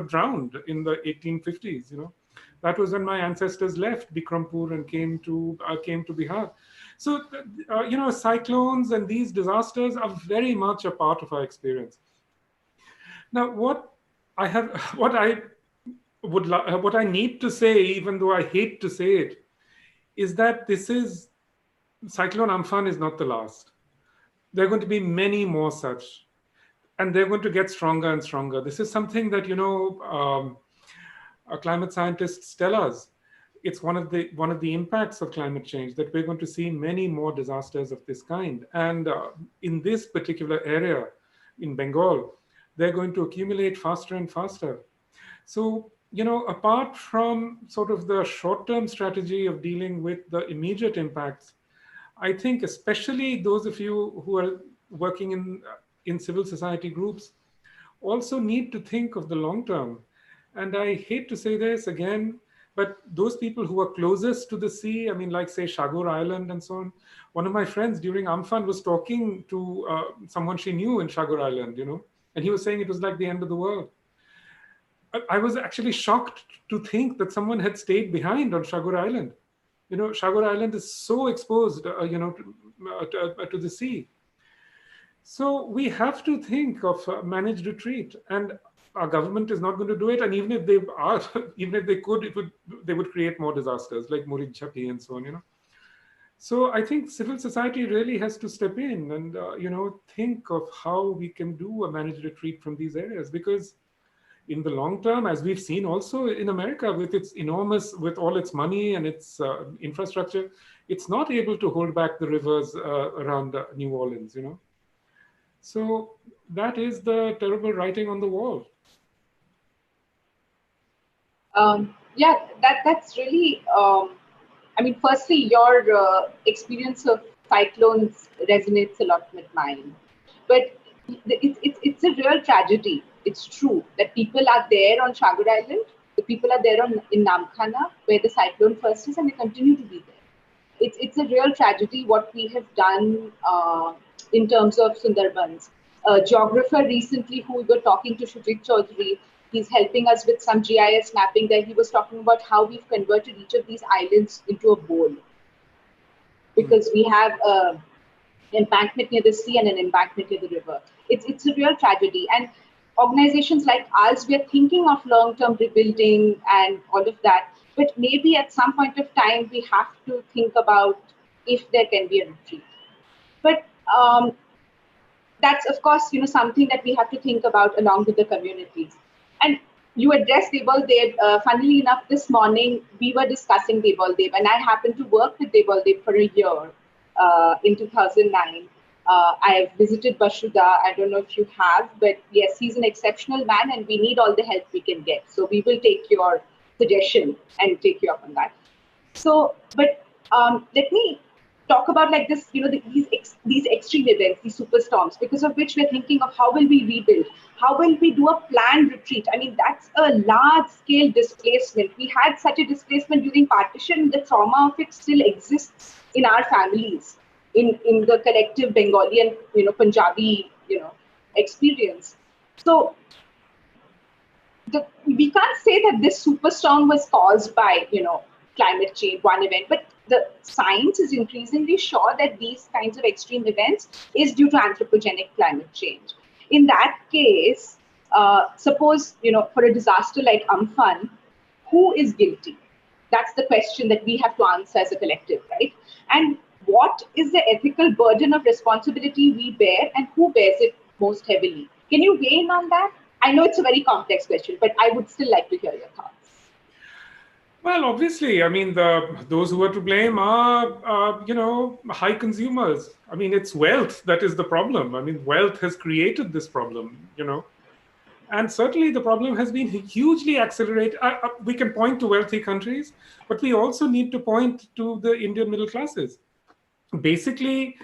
drowned in the 1850s. That was when my ancestors left Bikrampur and came to Bihar. So, cyclones and these disasters are very much a part of our experience. Now, what I need to say, even though I hate to say it, is that Cyclone Amphan is not the last. There are going to be many more such, and they're going to get stronger and stronger. This is something that climate scientists tell us. It's one of the impacts of climate change, that we're going to see many more disasters of this kind. And in this particular area, in Bengal, they're going to accumulate faster and faster. So, apart from sort of the short-term strategy of dealing with the immediate impacts, I think especially those of you who are working in civil society groups also need to think of the long term. And I hate to say this again, but those people who are closest to the sea, I mean, like say Shagor Island and so on. One of my friends during Amphan was talking to someone she knew in Shagor Island, and he was saying it was like the end of the world. I was actually shocked to think that someone had stayed behind on Shagor Island. Shagor Island is so exposed, to the sea. So we have to think of managed retreat, and our government is not going to do it. And even if they could, they would create more disasters like Murid Chapi and so on. So I think civil society really has to step in and think of how we can do a managed retreat from these areas, because in the long term, as we've seen also in America with all its money and its infrastructure, it's not able to hold back the rivers around New Orleans, So that is the terrible writing on the wall. That's really, firstly, your experience of cyclones resonates a lot with mine. But it's a real tragedy. It's true that people are there on Shagor Island, the people are there in Namkhana, where the cyclone first is, and they continue to be there. It's a real tragedy what we have done in terms of Sundarbans. A geographer recently who we were talking to, Shujit Chaudhary, he's helping us with some GIS mapping there. He was talking about how we've converted each of these islands into a bowl. Because we have an embankment near the sea and an embankment near the river. It's a real tragedy. And organizations like us, we are thinking of long-term rebuilding and all of that. But maybe at some point of time, we have to think about if there can be a retreat. But that's, of course, something that we have to think about along with the communities. And you addressed Deval Dev. Funnily enough, this morning, we were discussing Deval Dev, and I happened to work with Deval Dev for a year in 2009. I have visited Bashuda. I don't know if you have, but yes, he's an exceptional man, and we need all the help we can get. So we will take your suggestion and take you up on that. So, but let me talk about like this, these extreme events, these superstorms, because of which we're thinking of how will we rebuild? How will we do a planned retreat? I mean, that's a large-scale displacement. We had such a displacement during partition. The trauma of it still exists in our families, in the collective Bengali and Punjabi experience. So we can't say that this superstorm was caused by climate change, one event, but the science is increasingly sure that these kinds of extreme events is due to anthropogenic climate change. In that case, suppose for a disaster like Amphan, who is guilty? That's the question that we have to answer as a collective, right? And what is the ethical burden of responsibility we bear, and who bears it most heavily? Can you weigh in on that? I know it's a very complex question, but I would still like to hear your thoughts. Well, obviously, I mean, those who are to blame are, high consumers. I mean, it's wealth that is the problem. I mean, wealth has created this problem, And certainly the problem has been hugely accelerated. We can point to wealthy countries, but we also need to point to the Indian middle classes. Basically,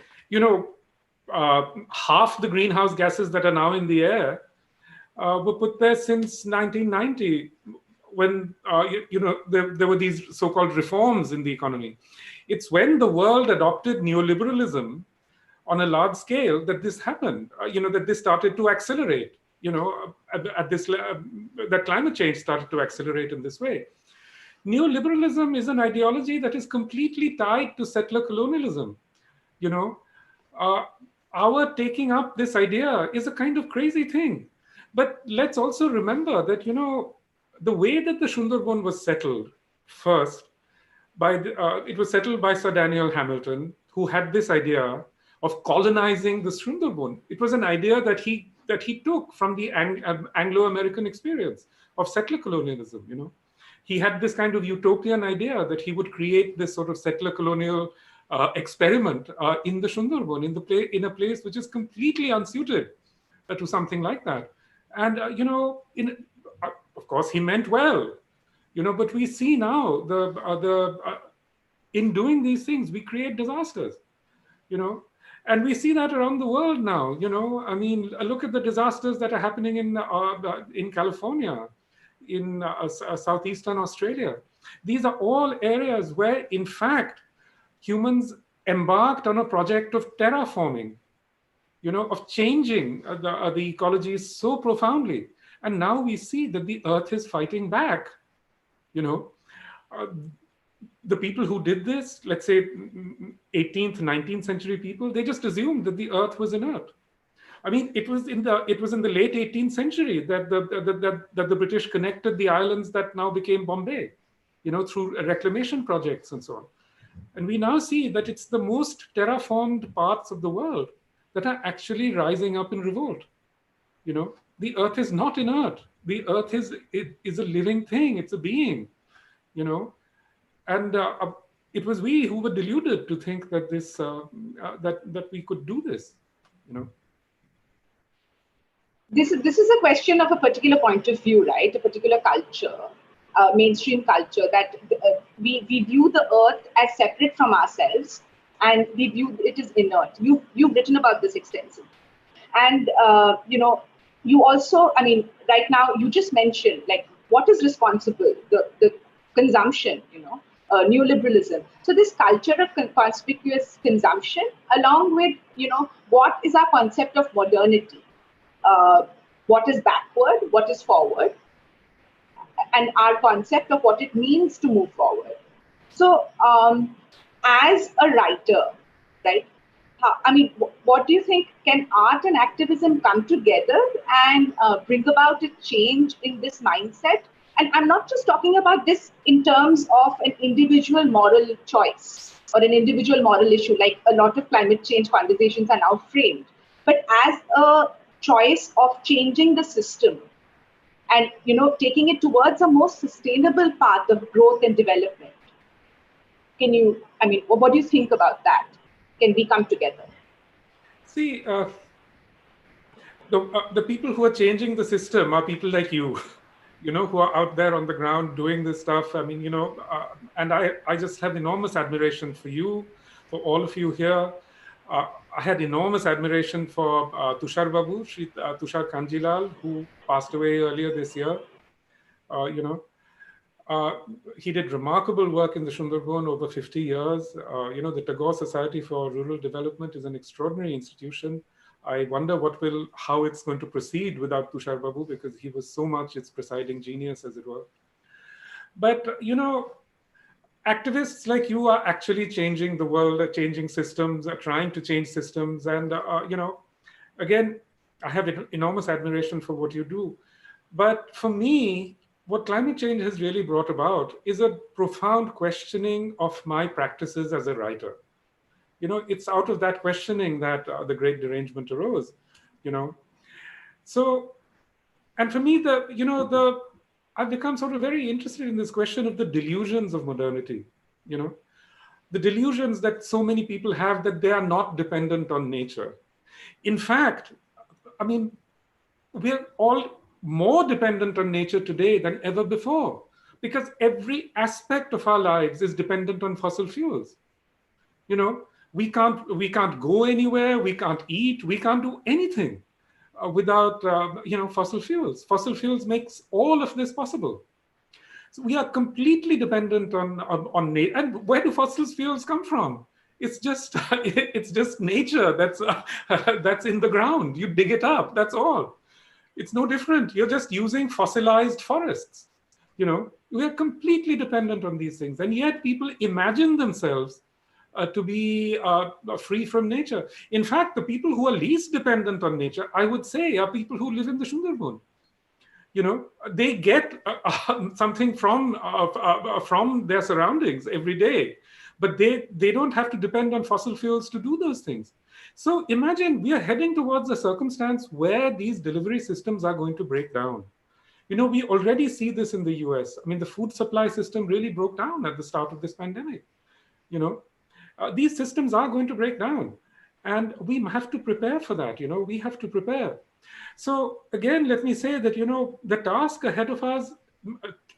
half the greenhouse gases that are now in the air were put there since 1990, when there were these so-called reforms in the economy. It's when the world adopted neoliberalism on a large scale that this happened, that this started to accelerate, that climate change started to accelerate in this way. Neoliberalism is an ideology that is completely tied to settler colonialism. Our taking up this idea is a kind of crazy thing. But let's also remember that, the way that the Sundarban was settled first, it was settled by Sir Daniel Hamilton, who had this idea of colonizing the Sundarban. It was an idea that he took from the Anglo-American experience of settler colonialism. He had this kind of utopian idea that he would create this sort of settler colonial experiment in the Sundarban, in a place which is completely unsuited to something like that. And of course, he meant well, but we see now in doing these things, we create disasters, and we see that around the world now. I mean, look at the disasters that are happening in California, in southeastern Australia. These are all areas where, in fact, humans embarked on a project of terraforming, of changing the ecologies so profoundly. And now we see that the earth is fighting back. The people who did this, let's say 18th, 19th century people, they just assumed that the earth was inert. I mean, it was in the late 18th century that the British connected the islands that now became Bombay, through reclamation projects and so on. And we now see that it's the most terraformed parts of the world that are actually rising up in revolt. The earth is not inert. The earth is a living thing. It's a being, and it was we who were deluded to think that that we could do this, This is a question of a particular point of view, right? A particular culture, mainstream culture, that we view the earth as separate from ourselves, and we view it as inert. You've written about this extensively, and you also, I mean, right now you just mentioned like what is responsible, the consumption, neoliberalism. So this culture of conspicuous consumption, along with what is our concept of modernity. What is backward, what is forward, and our concept of what it means to move forward. So, as a writer, right? What do you think? Can art and activism come together and bring about a change in this mindset? And I'm not just talking about this in terms of an individual moral choice or an individual moral issue, like a lot of climate change conversations are now framed, but as a choice of changing the system and taking it towards a more sustainable path of growth and development. What do you think about that? Can we come together? See, the people who are changing the system are people like you, who are out there on the ground doing this stuff. I mean, and I just have enormous admiration for you, for all of you here. I had enormous admiration for Tushar Babu, Tushar Kanjilal, who passed away earlier this year. He did remarkable work in the Sundarban over 50 years. The Tagore Society for Rural Development is an extraordinary institution. I wonder how it's going to proceed without Tushar Babu, because he was so much its presiding genius, as it were. But, activists like you are actually changing the world, are changing systems, are trying to change systems. And, again, I have enormous admiration for what you do. But for me, what climate change has really brought about is a profound questioning of my practices as a writer. It's out of that questioning that the Great Derangement arose, So, and for me, I've become sort of very interested in this question of the delusions of modernity, the delusions that so many people have that they are not dependent on nature. In fact, I mean, we're all more dependent on nature today than ever before, because every aspect of our lives is dependent on fossil fuels. We can't go anywhere, we can't eat, we can't do anything without fossil fuels. Fossil fuels makes all of this possible. So we are completely dependent on nature. And where do fossil fuels come from? It's just it's just nature that's that's in the ground. You dig it up. That's all. It's no different. You're just using fossilized forests. We are completely dependent on these things, and yet people imagine themselves to be free from nature. In fact, the people who are least dependent on nature, I would say, are people who live in the Sundarban. They get something from their surroundings every day, but they don't have to depend on fossil fuels to do those things. So imagine we are heading towards a circumstance where these delivery systems are going to break down. We already see this in the US. I mean, the food supply system really broke down at the start of this pandemic. These systems are going to break down, and we have to prepare for that. We have to prepare. So again, let me say that, the task ahead of us,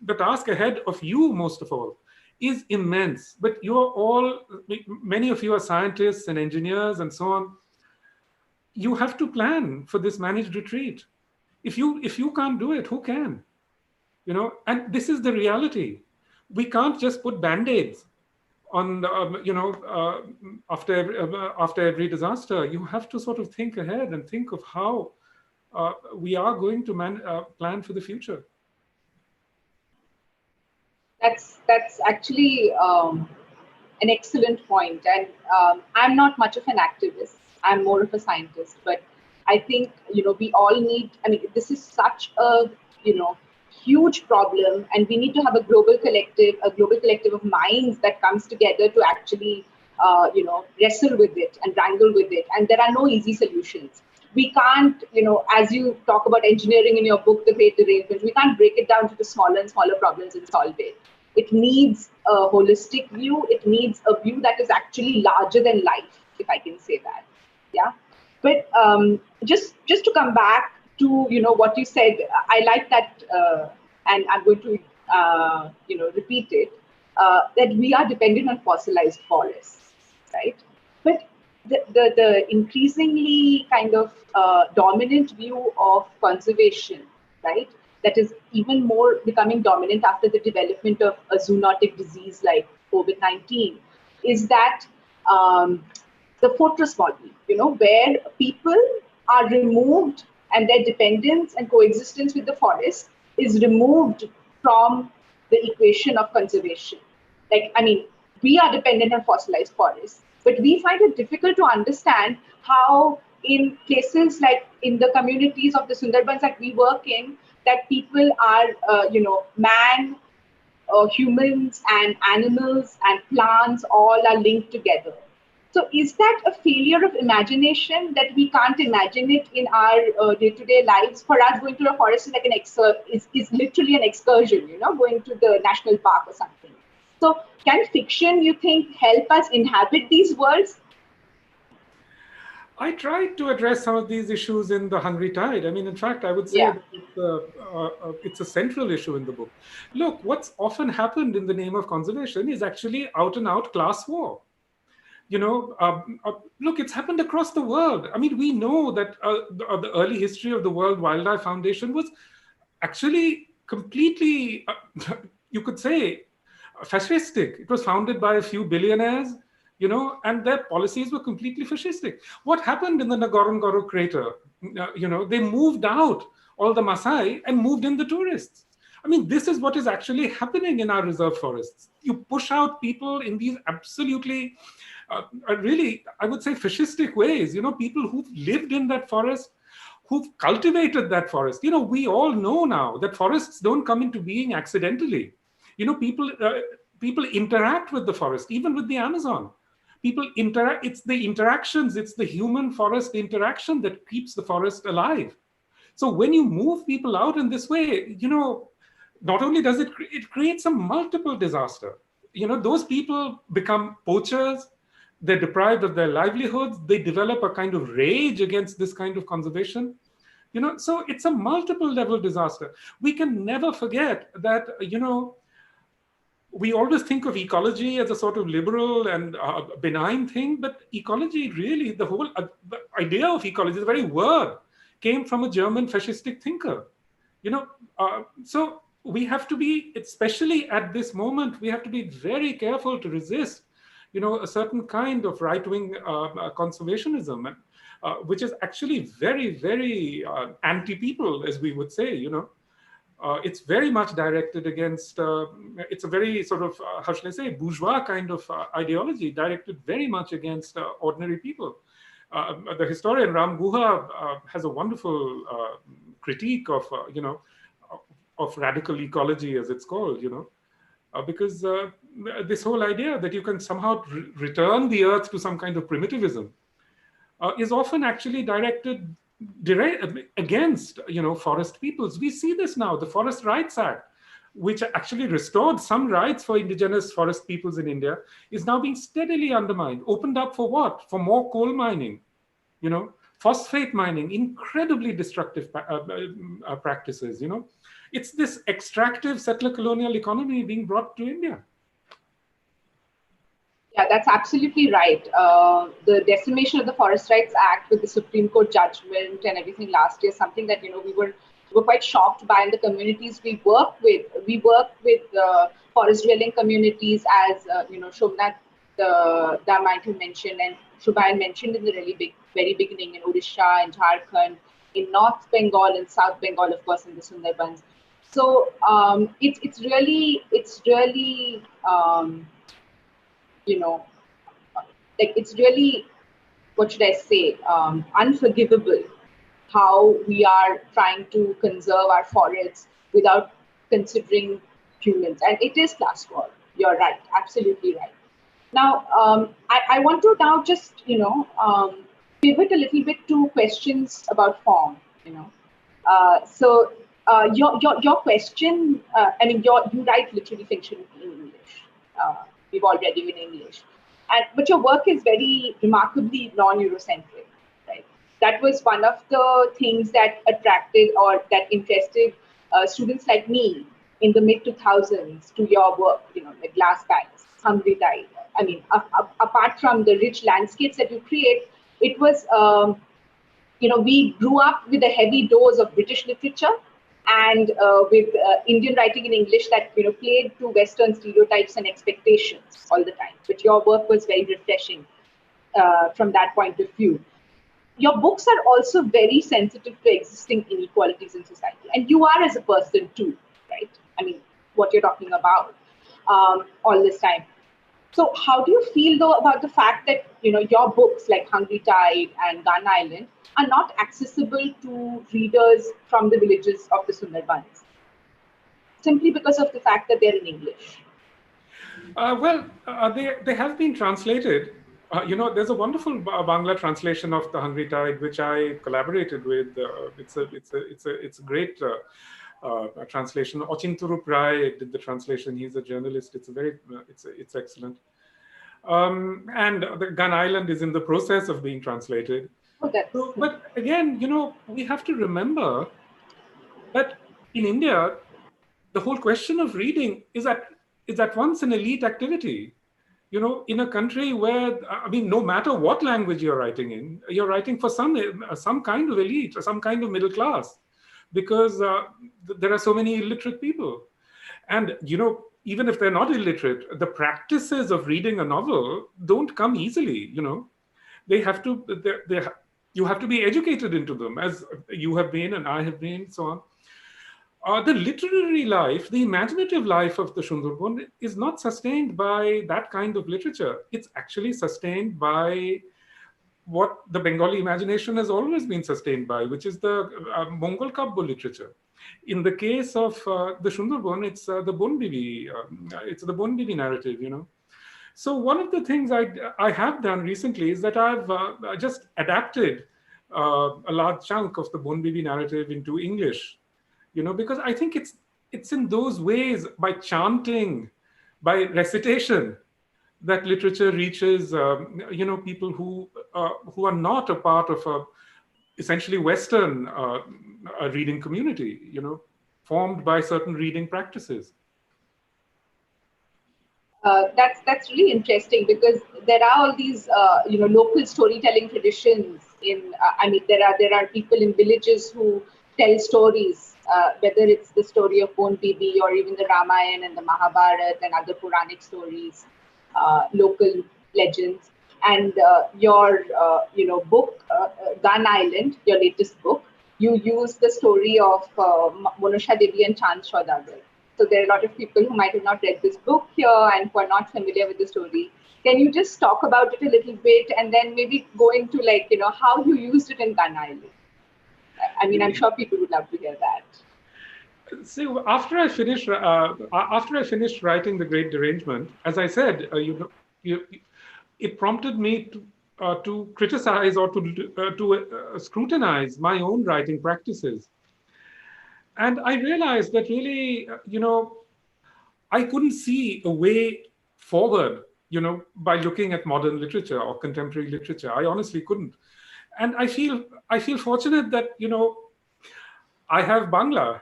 the task ahead of you, most of all, is immense. But many of you are scientists and engineers and so on. You have to plan for this managed retreat. If you can't do it, who can? And this is the reality. We can't just put band-aids on, after every disaster. You have to sort of think ahead and think of how we are going to plan for the future. That's actually an excellent point. And I'm not much of an activist. I'm more of a scientist. But I think, we all need, this is such a, huge problem, and we need to have a global collective of minds that comes together to actually, wrestle with it and wrangle with it. And there are no easy solutions. We can't, as you talk about engineering in your book, The Great Arrangement, we can't break it down to the smaller and smaller problems and solve it. It needs a holistic view. It needs a view that is actually larger than life, if I can say that. Yeah. But just to come back to, what you said, I like that, and I'm going to, repeat it, that we are dependent on fossilized forests, right? But the increasingly kind of dominant view of conservation, right, that is even more becoming dominant after the development of a zoonotic disease like COVID-19, is that the fortress model, where people are removed and their dependence and coexistence with the forest is removed from the equation of conservation. We are dependent on fossilized forests, but we find it difficult to understand how in places like in the communities of the Sundarbans that we work in, that people are, man, humans and animals and plants all are linked together. So is that a failure of imagination, that we can't imagine it in our day-to-day lives? For us, going to a forest is like is literally an excursion, going to the national park or something. So can fiction, you think, help us inhabit these worlds? I tried to address some of these issues in The Hungry Tide. In fact, I would say that it's a central issue in the book. Look, what's often happened in the name of conservation is actually out-and-out class war. Look, it's happened across the world. We know that the early history of the World Wildlife Foundation was actually completely, you could say, fascistic. It was founded by a few billionaires, and their policies were completely fascistic. What happened in the Ngorongoro crater? They moved out all the Maasai and moved in the tourists. This is what is actually happening in our reserve forests. You push out people in these absolutely, really, I would say, fascistic ways. People who've lived in that forest, who've cultivated that forest. We all know now that forests don't come into being accidentally. People interact with the forest, even with the Amazon. People interact. It's the interactions, it's the human forest interaction that keeps the forest alive. So when you move people out in this way, not only does it creates a multiple disaster. Those people become poachers. They're deprived of their livelihoods. They develop a kind of rage against this kind of conservation. So it's a multiple level disaster. We can never forget that, we always think of ecology as a sort of liberal and benign thing, but ecology really, the idea of ecology, the very word, came from a German fascistic thinker. So we have to be, especially at this moment, we have to be very careful to resist, a certain kind of right-wing conservationism, which is actually very, very anti-people, as we would say. It's very much directed against, it's a very sort of, how should I say, bourgeois kind of ideology, directed very much against ordinary people. The historian Ram Guha has a wonderful critique of, of radical ecology, as it's called, because this whole idea that you can somehow return the earth to some kind of primitivism is often actually directed against, forest peoples. We see this now. The Forest Rights Act, which actually restored some rights for indigenous forest peoples in India, is now being steadily undermined. Opened up for what? For more coal mining, phosphate mining, incredibly destructive practices. It's this extractive settler colonial economy being brought to India. Yeah, that's absolutely right. The decimation of the Forest Rights Act with the Supreme Court judgment and everything last year, something that we were quite shocked by. In the communities we work with, forest dwelling communities, as Shobnath might have mentioned, and Shubhayan mentioned in the very beginning, in Odisha, in Jharkhand, in North Bengal, in South Bengal, of course, in the Sundarbans. So it's really it's really, what should I say, unforgivable how we are trying to conserve our forests without considering humans. And it is class war. You're right, absolutely right. Now, I want to now just, pivot a little bit to questions about form, your question, you write literary fiction in English. We've all read you in English. But your work is very remarkably non-Eurocentric, right? That was one of the things that attracted or that interested students like me in the mid-2000s to your work, like Glass Palace, Hungry Tide. Apart from the rich landscapes that you create, it was, we grew up with a heavy dose of British literature and with Indian writing in English that played to Western stereotypes and expectations all the time. But your work was very refreshing from that point of view. Your books are also very sensitive to existing inequalities in society, and you are as a person too, right? What you're talking about all this time. So how do you feel though about the fact that your books like Hungry Tide and Gun Island are not accessible to readers from the villages of the Sundarbans, simply because of the fact that they're in English? They have been translated. There's a wonderful Bangla translation of The Hungry Tide, which I collaborated with. It's a great translation. Ochinturup Rai did the translation. He's a journalist. It's excellent. And the Gun Island is in the process of being translated. But again, we have to remember that in India, the whole question of reading is at once an elite activity. In a country where, no matter what language you're writing in, you're writing for some kind of elite or some kind of middle class, because there are so many illiterate people. And, even if they're not illiterate, the practices of reading a novel don't come easily, They have to, you have to be educated into them, as you have been and I have been, so on. The literary life, the imaginative life of the Sundarban is not sustained by that kind of literature. It's actually sustained by what the Bengali imagination has always been sustained by, which is the Mongol Kabya literature. In the case of the Sundarban, it's the Bonbibi narrative, So one of the things I have done recently is that I've just adapted a large chunk of the Bonbibi narrative into English. Because I think it's in those ways, by chanting, by recitation, that literature reaches, people who are not a part of essentially Western reading community, formed by certain reading practices. That's really interesting, because there are all these local storytelling traditions. There are people in villages who tell stories, whether it's the story of Bon Bibi or even the Ramayana and the Mahabharata and other Puranic stories, local legends. And your book, Gun Island, your latest book, you use the story of Monasha Devi and Chand Saudagar. So there are a lot of people who might have not read this book here and who are not familiar with the story. Can you just talk about it a little bit, and then maybe go into how you used it in Gun Island? I'm sure people would love to hear that. So after I finished writing The Great Derangement, as I said, it prompted me to criticize or to scrutinize my own writing practices. And I realized that really, I couldn't see a way forward, by looking at modern literature or contemporary literature. I honestly couldn't. And I feel fortunate that, I have Bangla.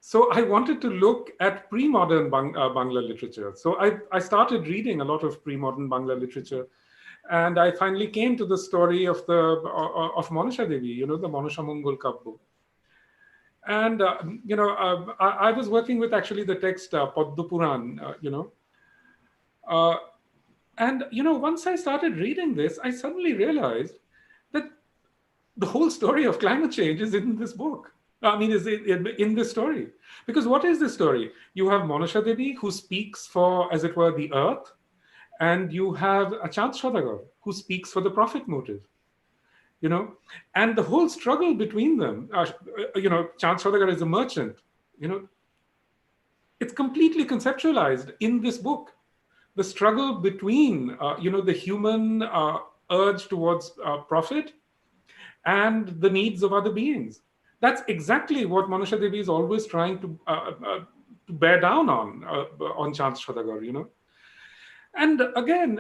So I wanted to look at pre-modern Bangla literature. So I started reading a lot of pre-modern Bangla literature. And I finally came to the story of Monasha Devi, the Monasha Mongol Kabbu. And, I was working with actually the text Padma Puran, and, once I started reading this, I suddenly realized that the whole story of climate change is in this book. Is in this story. Because what is this story? You have Monasha Devi, who speaks for, as it were, the earth, and you have a Chand Saudagar, who speaks for the profit motive. And the whole struggle between them, Chand Saudagar is a merchant, it's completely conceptualized in this book. The struggle between, the human urge towards profit and the needs of other beings. That's exactly what Monasha Devi is always trying to bear down on Chand Saudagar, And again,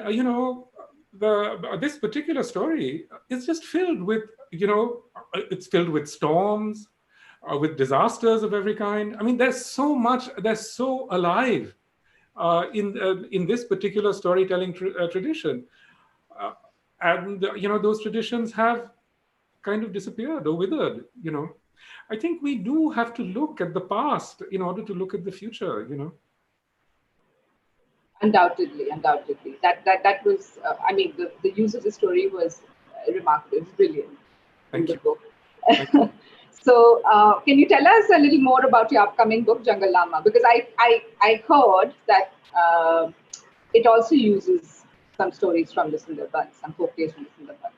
this particular story is just filled with, it's filled with storms, with disasters of every kind. There's so much, they're so alive in this particular storytelling tradition. And, those traditions have kind of disappeared or withered, I think we do have to look at the past in order to look at the future, Undoubtedly. That was, the use of the story was remarkable. It was brilliant. Thank you. Book. So, can you tell us a little more about your upcoming book, Jungle Lama? Because I heard that it also uses some stories from the Sundarbans, some folk tales from the Sundarbans.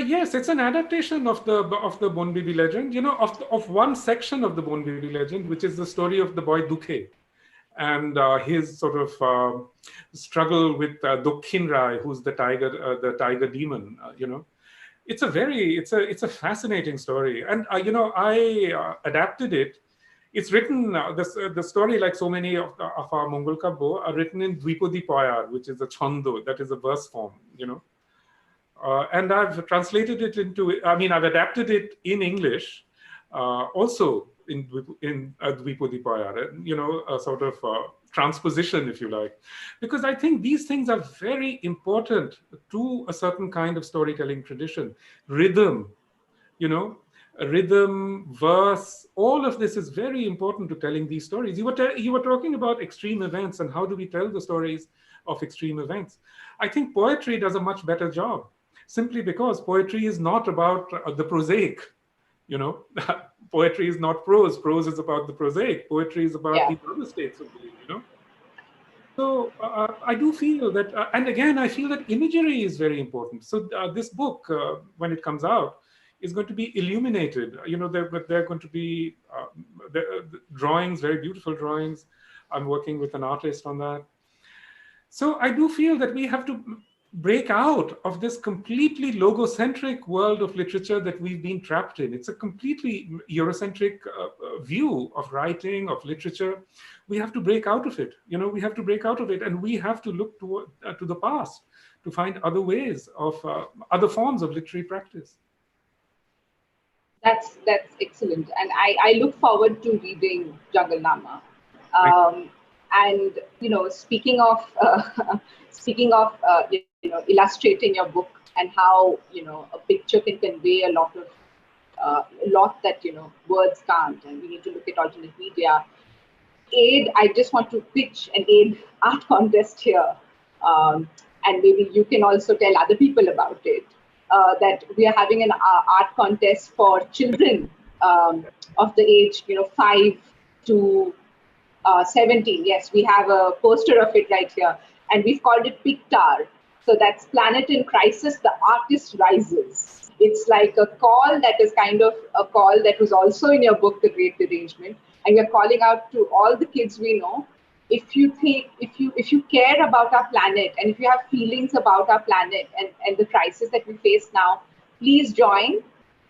Yes, it's an adaptation of the Bon Bibi legend, of one section of the Bon Bibi legend, which is the story of the boy Dukhe and his sort of struggle with Dukkhin Rai, who's the tiger demon. It's a fascinating story, and I adapted it. It's written the story, like so many of our Mongol Kabbo, are written in Dvipadi Payar, which is a chando, that is a verse form. And I've translated it into, I've adapted it in English, also in Dvipadi Payar, a sort of transposition, if you like. Because I think these things are very important to a certain kind of storytelling tradition. Rhythm, rhythm, verse, all of this is very important to telling these stories. You were talking about extreme events and how do we tell the stories of extreme events. I think poetry does a much better job, simply because poetry is not about the prosaic. Poetry is not prose. Prose is about the prosaic. Poetry is about the other states of being. So I do feel that, and again, I feel that imagery is very important. So this book, when it comes out, is going to be illuminated. There are going to be drawings, very beautiful drawings. I'm working with an artist on that. So I do feel that we have to break out of this completely logocentric world of literature that we've been trapped in. It's a completely Eurocentric view of writing, of literature. We have to break out of it. We have to break out of it, and we have to look to the past to find other ways of other forms of literary practice. That's excellent, and I look forward to reading Jungle Nama. And speaking of illustrating your book and how a picture can convey a lot that words can't, and we need to look at alternate media. Aid, I just want to pitch an Aid art contest here, and maybe you can also tell other people about it. That we are having an art contest for children of the age 5 to 17. Yes, we have a poster of it right here, and we've called it Pictar. So that's Planet in Crisis, the Artist Rises. It's like a call that is kind of a call that was also in your book, The Great Derangement, and we're calling out to all the kids we know. If you care about our planet, and if you have feelings about our planet and the crisis that we face now, please join,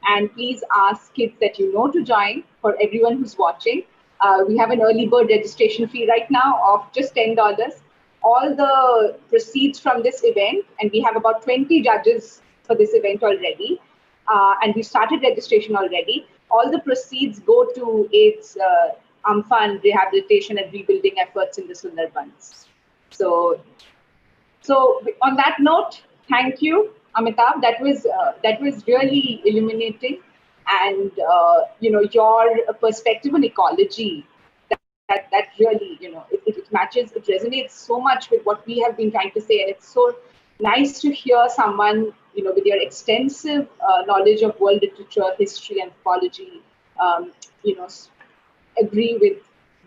and please ask kids that you know to join. For everyone who's watching, we have an early bird registration fee right now of just $10. All the proceeds from this event, and we have about 20 judges for this event already, and we started registration already. All the proceeds go to its Amphan rehabilitation and rebuilding efforts in the Sundarbans. So on that note, thank you, Amitav. That was really illuminating, and your perspective on ecology. That really it matches. It resonates so much with what we have been trying to say, and it's so nice to hear someone with your extensive knowledge of world literature, history, anthropology, agree with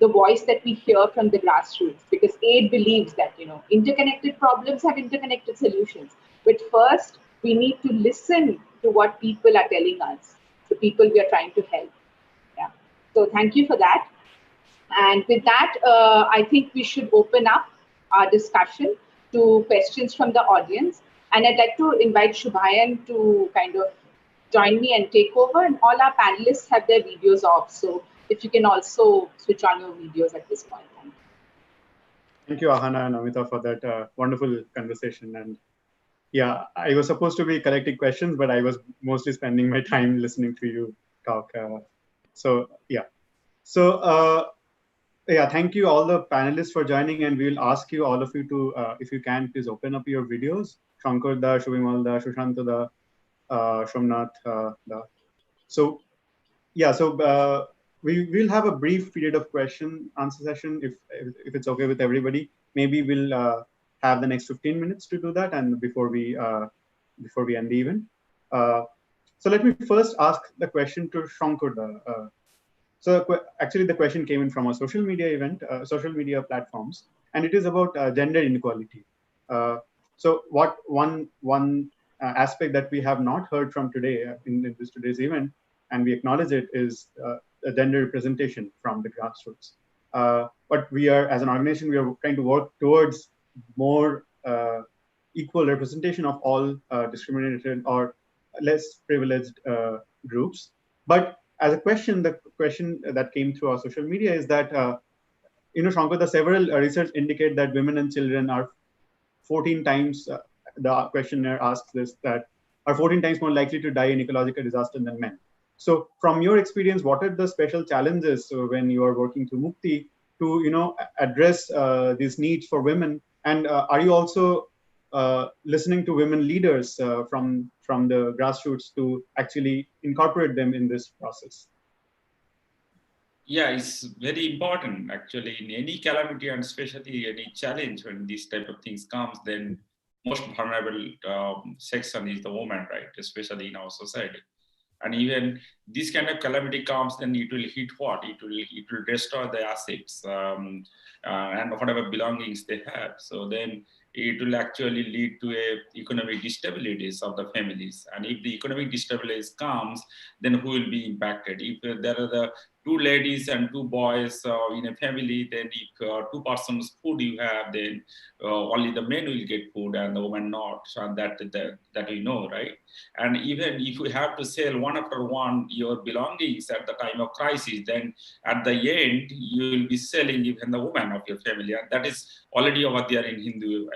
the voice that we hear from the grassroots, because Aid believes that interconnected problems have interconnected solutions. But first, we need to listen to what people are telling us, the people we are trying to help. Yeah. So thank you for that. And with that, I think we should open up our discussion to questions from the audience. And I'd like to invite Shubhayan to kind of join me and take over. And all our panelists have their videos off. So if you can also switch on your videos at this point. Thank you, Ahana and Amita, for that wonderful conversation. And yeah, I was supposed to be collecting questions, but I was mostly spending my time listening to you talk. Yeah, thank you all the panelists for joining, and we'll ask you, all of you, to, if you can, please open up your videos. Shankar da, Shubhimal da, Shushanta da, Shomnath da. So yeah, so we will have a brief period of question answer session if it's okay with everybody. Maybe we'll have the next 15 minutes to do that, and before we end the event. So let me first ask the question to Shankar da. So actually, the question came in from a social media event, social media platforms, and it is about gender inequality. So what one aspect that we have not heard from today in this today's event, and we acknowledge it, is a gender representation from the grassroots. But we are, as an organization, we are trying to work towards more equal representation of all discriminated or less privileged groups. But as a question, the question that came through our social media is that, Shankar, the several research indicate that women and children are 14 times, the questionnaire asks this, that are 14 times more likely to die in ecological disaster than men. So from your experience, what are the special challenges when you are working through Mukti to, address these needs for women? And are you also listening to women leaders from the grassroots to actually incorporate them in this process? Yeah, it's very important actually in any calamity, and especially any challenge when these type of things comes, then most vulnerable section is the woman, right? Especially in our society. And even this kind of calamity comes, then it will hit what? It will destroy the assets and whatever belongings they have. So then it will actually lead to a economic instabilities of the families. And if the economic instability comes, then who will be impacted? If there are the two ladies and two boys in a family, then if two persons food you have, then only the men will get food and the woman not. So that we know, right? And even if you have to sell one after one your belongings at the time of crisis, then at the end you will be selling even the woman of your family, and that is already over there in Hindu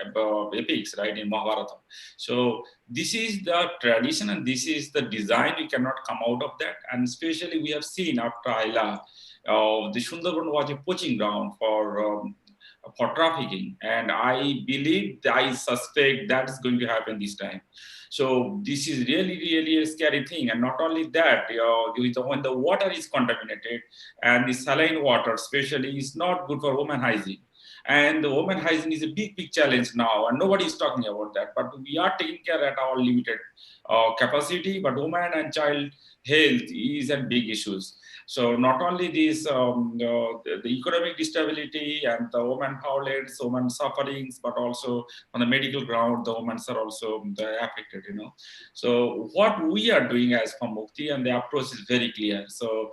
epics, right, in Mahabharata. So this is the tradition and this is the design. We cannot come out of that. And especially we have seen after Aila, the Sundarban was a poaching ground for trafficking. And I believe, I suspect that's going to happen this time. So this is really, really a scary thing. And not only that, when the water is contaminated, and the saline water especially is not good for women hygiene. And the women hygiene is a big, big challenge now, and nobody is talking about that. But we are taking care at our limited capacity, but women and child health is a big issues. So not only this, the economic instability and the women violence, women sufferings, but also on the medical ground, the women are also affected, you know. So what we are doing as Mukti, and the approach is very clear. So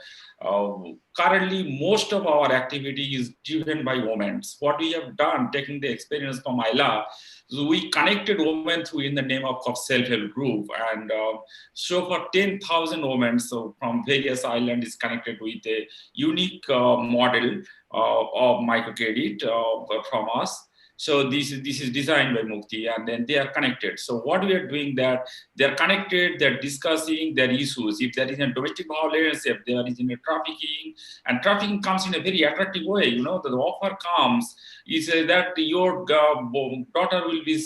currently, most of our activity is driven by women. What we have done, taking the experience from ILA, so we connected women through in the name of self-help group, and so for 10,000 women, so from various islands, is connected with a unique model of microcredit from us. So this is designed by Mukti, and then they are connected. So what we are doing, that they are connected, they're discussing their issues. If there is a domestic violence, if there is a trafficking, and trafficking comes in a very attractive way. You know, the offer comes is that your daughter will be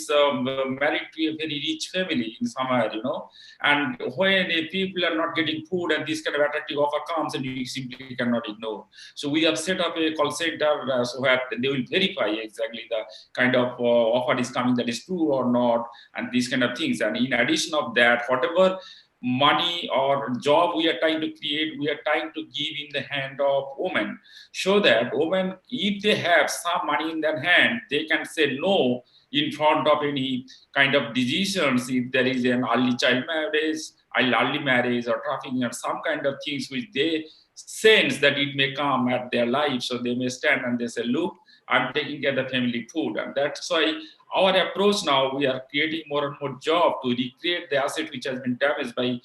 married to a very rich family in somewhere, you know. And when people are not getting food and this kind of attractive offer comes, and you simply cannot ignore. So we have set up a call center so that they will verify exactly the kind of offer is coming, that is true or not, and these kind of things. And in addition of that, whatever money or job we are trying to create, we are trying to give in the hand of women, so that women, if they have some money in their hand, they can say no in front of any kind of decisions. If there is an early child marriage, early marriage, or trafficking, or some kind of things which they sense that it may come at their life, so they may stand and they say, look, I'm taking care of the family food. And that's why our approach now, we are creating more and more job to recreate the asset which has been damaged by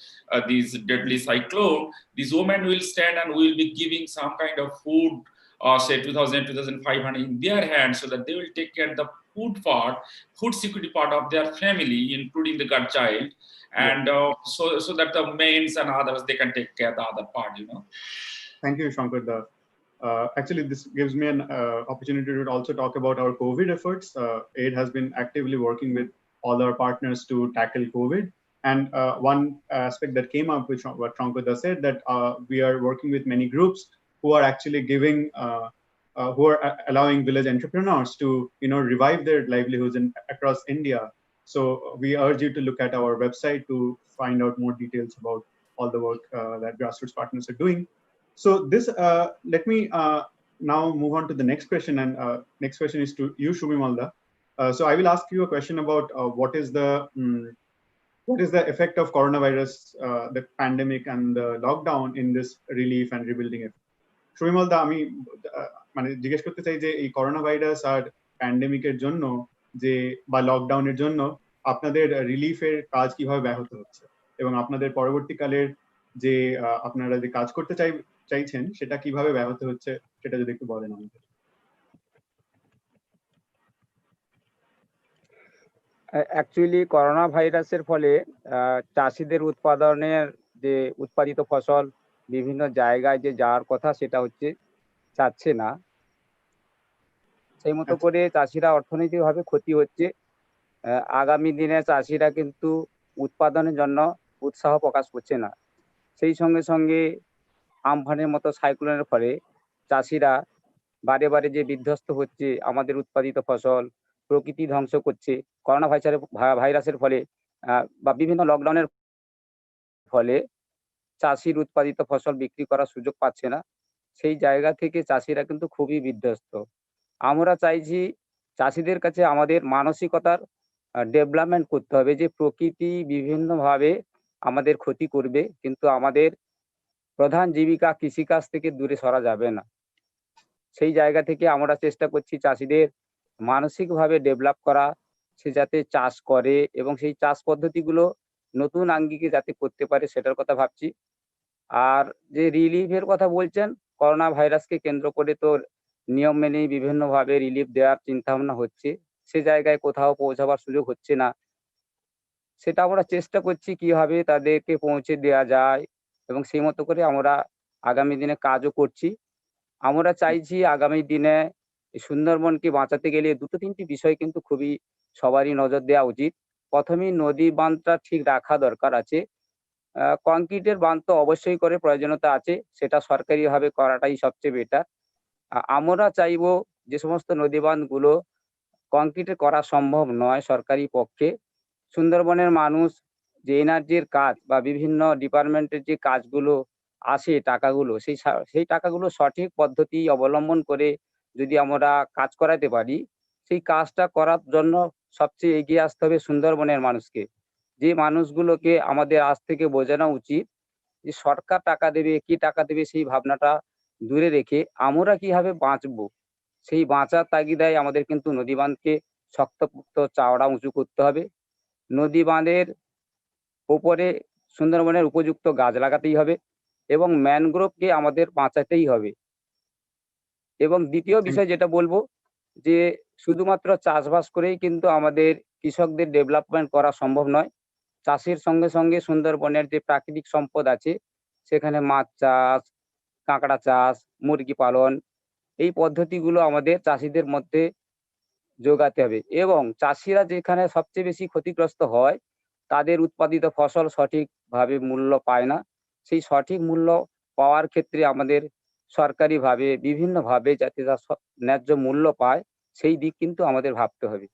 these deadly cyclone. These women will stand and will be giving some kind of food, say 2,000, 2,500 in their hands, so that they will take care of the food part, food security part of their family, including the godchild. And so that the mains and others, they can take care of the other part, you know. Thank you, Shankar. Actually, this gives me an opportunity to also talk about our COVID efforts. AID has been actively working with all our partners to tackle COVID. And one aspect that came up, which what Shankar said, that we are working with many groups who are actually giving, who are allowing village entrepreneurs to, revive their livelihoods across India. So we urge you to look at our website to find out more details about all the work that grassroots partners are doing. So this, let me now move on to the next question, and next question is to you, Shubhimalda. So I will ask you a question about what is the effect of coronavirus, the pandemic, and the lockdown in this relief and rebuilding effort. Shubhimalda, আমি মানে জিজ্ঞেস করতে চাই যে এই corona virus আর প্যান্ডেমিকের জন্য যে বা লকডাউনের জন্য আপনাদের রিলিফের কাজ কিভাবে ব্যাহত হচ্ছে, এবং আপনাদের পরবর্তীকালের যে আপনারা যে কাজ করতে চাইছেন সেটা কিভাবে ব্যাহত হচ্ছে, সেটা যদি একটু বলেন আমাদের। অ্যাকচুয়ালি করোনা ভাইরাসের ফলে চাষিদের উৎপাদনের যে উৎপাদিত ফসল বিভিন্ন জায়গায় যে যাওয়ার কথা সেটা হচ্ছে যাচ্ছে না, সেই মতো করে চাষিরা অর্থনৈতিকভাবে ক্ষতি হচ্ছে। আগামী দিনে চাষিরা কিন্তু উৎপাদনের জন্য উৎসাহ প্রকাশ করছে না। সেই সঙ্গে সঙ্গে আমফানের মতো সাইক্লোনের ফলে চাষিরা বারে বারে যে বিধ্বস্ত হচ্ছে, আমাদের উৎপাদিত ফসল প্রকৃতি ধ্বংস করছে। করোনা ভাইরাসের ফলে বা বিভিন্ন লকডাউনের ফলে চাষির উৎপাদিত ফসল বিক্রি করার সুযোগ পাচ্ছে না। সেই জায়গা থেকে চাষিরা কিন্তু খুবই বিধ্বস্ত। আমরা চাইছি চাষিদের কাছে আমাদের মানসিকতার ডেভেলপমেন্ট করতে হবে, যে প্রকৃতি বিভিন্নভাবে আমাদের ক্ষতি করবে, কিন্তু আমাদের প্রধান জীবিকা কৃষিকাজ থেকে দূরে সরা যাবে না। সেই জায়গা থেকে আমরা চেষ্টা করছি চাষিদের মানসিকভাবে ডেভেলপ করা, সে যাতে চাষ করে এবং সেই চাষ পদ্ধতিগুলো নতুন আঙ্গিকে যাতে করতে পারে সেটার কথা ভাবছি। আর যে রিলিফের কথা বলছেন, করোনা ভাইরাসকে কেন্দ্র করে তো নিয়ম মেনে বিভিন্নভাবে রিলিফ দেওয়ার চিন্তা ভাবনা হচ্ছে, সে জায়গায় কোথাও পৌঁছাবার সুযোগ হচ্ছে না। সেটা আমরা চেষ্টা করছি কিভাবে তাদেরকে পৌঁছে দেওয়া যায়, এবং সেই মতো করে আমরা আগামী দিনে কাজও করছি। আমরা চাইছি আগামী দিনে এই সুন্দরবনকে বাঁচাতে গেলে 2-3টি বিষয় কিন্তু খুবই সবারই নজর দেওয়া উচিত। প্রথমেই নদী বাঁধটা ঠিক রাখা দরকার আছে। কংক্রিটের বাঁধ তো অবশ্যই করে প্রয়োজনীয়তা আছে, সেটা সরকারিভাবে করাটাই সবচেয়ে বেটার। আমরা চাইবো যে সমস্ত নদী বাঁধগুলো কংক্রিটে করা সম্ভব নয় সরকারি পক্ষে, সুন্দরবনের মানুষ যে এনার্জির কাজ বা বিভিন্ন ডিপার্টমেন্টের যে কাজগুলো আসে টাকাগুলো, সেই টাকাগুলো সঠিক পদ্ধতি অবলম্বন করে যদি আমরা কাজ করাতে পারি, সেই কাজটা করার জন্য সবচেয়ে এগিয়ে আসতে হবে সুন্দরবনের মানুষকে। যে মানুষগুলোকে আমাদের আজ থেকে বোঝানো উচিত যে সরকার টাকা দেবে কি টাকা দেবে সেই ভাবনাটা দূরে রেখে আমরা কিভাবে বাঁচবো, সেই বাঁচার তাগিদায় আমাদের কিন্তু নদী বাঁধকে শক্তপোক্ত চওড়া উঁচু করতে হবে। নদী বাঁধের ওপরে সুন্দরবনের উপযুক্ত গাছ লাগাতেই হবে এবং ম্যানগ্রোভকে আমাদের বাঁচাতেই হবে। এবং দ্বিতীয় বিষয় যেটা বলবো, যে শুধুমাত্র চাষবাস করেই কিন্তু আমাদের কৃষকদের ডেভেলপমেন্ট করা সম্ভব নয়। চাষের সঙ্গে সঙ্গে সুন্দরবনের যে প্রাকৃতিক সম্পদ আছে, সেখানে মাছ চাষ, কাঁকড়া চাষ, মুরগি পালন, এই পদ্ধতিগুলো আমাদের চাষিদের মধ্যে যোগাতে হবে। এবং চাষিরা যেখানে সবচেয়ে বেশি ক্ষতিগ্রস্ত হয়, তাদের উৎপাদিত ফসল সঠিকভাবে মূল্য পায় না। সেই সঠিক মূল্য পাওয়ার ক্ষেত্রে আমাদের সরকারিভাবে বিভিন্নভাবে যাতে তার ন্যায্য মূল্য পায়, সেই দিক কিন্তু আমাদের ভাবতে হবে।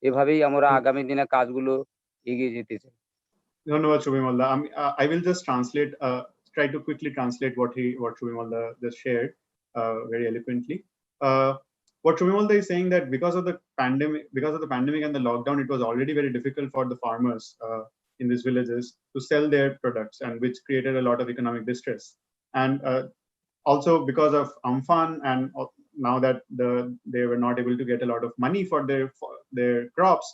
এভাবেই আমরা আগামী দিনে কাজগুলো এগিয়ে যেতে চাই। ধন্যবাদ Shubhimalda. I will just translate, try to quickly translate what Shubhimalda just shared very eloquently. What Shubhimalda is saying that because of the pandemic and the lockdown, it was already very difficult for the farmers in these villages to sell their products, and which created a lot of economic distress. And also because of Amphan, and now that they were not able to get a lot of money for their crops,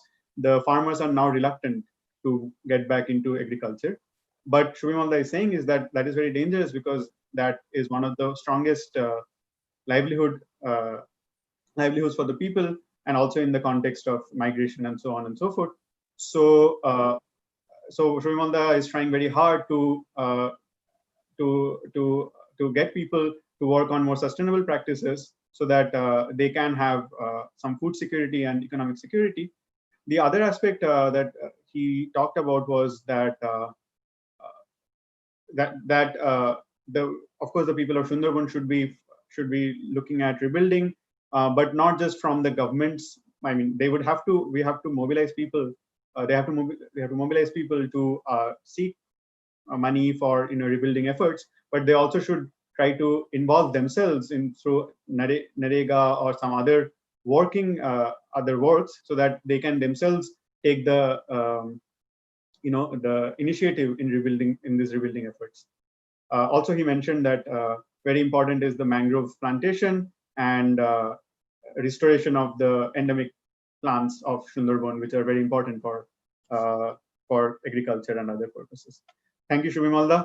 the farmers are now reluctant to get back into agriculture. But Shubhimalda is saying is that is very dangerous, because that is one of the strongest livelihoods for the people, and also in the context of migration and so on and so forth. So Shubhimalda is trying very hard to get people to work on more sustainable practices, so that they can have some food security and economic security. The other aspect that he talked about was that of course the people of Sundarban should be looking at rebuilding, but not just from the governments. I mean, we have to mobilize people. They have to mobilize people to seek money for rebuilding efforts, but they also should try to involve themselves in through Narega or some other other works, so that they can themselves take the the initiative in these rebuilding efforts. Also, he mentioned that very important is the mangrove plantation and restoration of the endemic plants of Sundarban, which are very important for agriculture and other purposes. Thank you, Shubhimalda.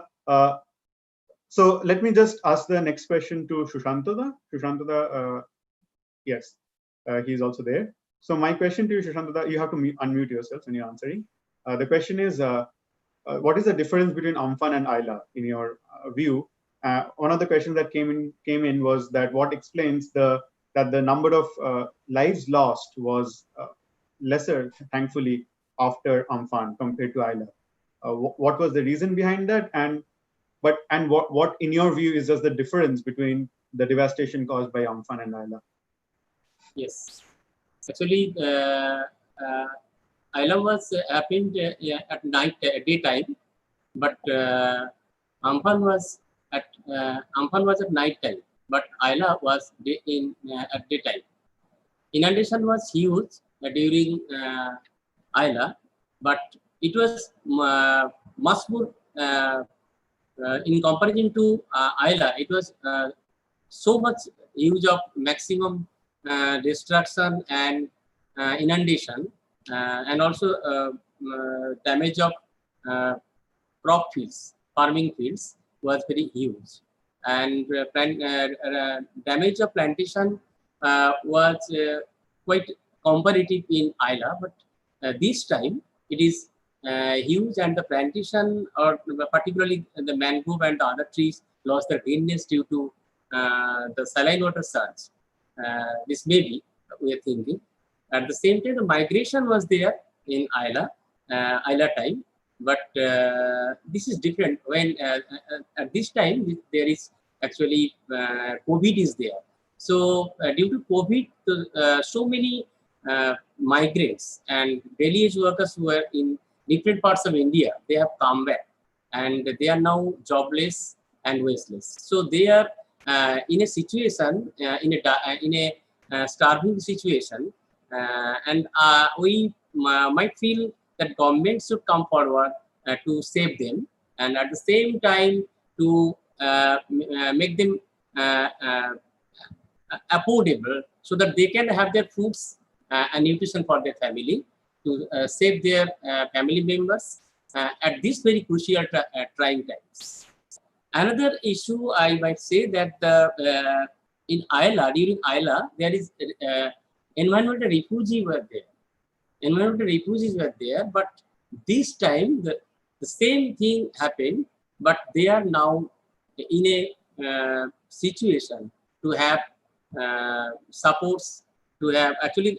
So let me just ask the next question to Shushantoda. Shushantoda, yes, he's also there. So my question to you, Shushantoda, you have to unmute yourself when you're answering. The question is, what is the difference between Amphan and Ayla in your view? One of the questions that came in was that what explains that the number of lives lost was lesser, thankfully, after Amphan compared to Ayla. What was the reason behind that? And what in your view is just the difference between the devastation caused by Amphan and Ayla? Yes, actually, Ayla was happened at night, daytime, but Amphan was at night time, but Ayla was at daytime. Inundation was huge during Ayla, but it was much more in comparison to Ayla. It was so much huge of maximum destruction and inundation, and also damage of crop fields, farming fields was very huge, and damage of plantation was quite comparative in Ayla, but this time it is huge, and the plantation, or particularly the mangrove and the other trees, lost their greenness due to the saline water surge. This may be, we are thinking. At the same time, the migration was there in Isla time, but this is different. When at this time there is actually COVID is there. So due to COVID, so many migrants and daily age workers who were in different parts of India, they have come back, and they are now jobless and wasteless. So they are in a situation, in a starving situation, and we might feel that government should come forward to save them, and at the same time to make them affordable, so that they can have their foods and nutrition for their family, to save their family members at this very crucial trying times. Another issue I might say that in during Isla, there is environmental refugees were there. Environmental refugees were there, but this time the same thing happened, but they are now in a situation to have supports, to have actually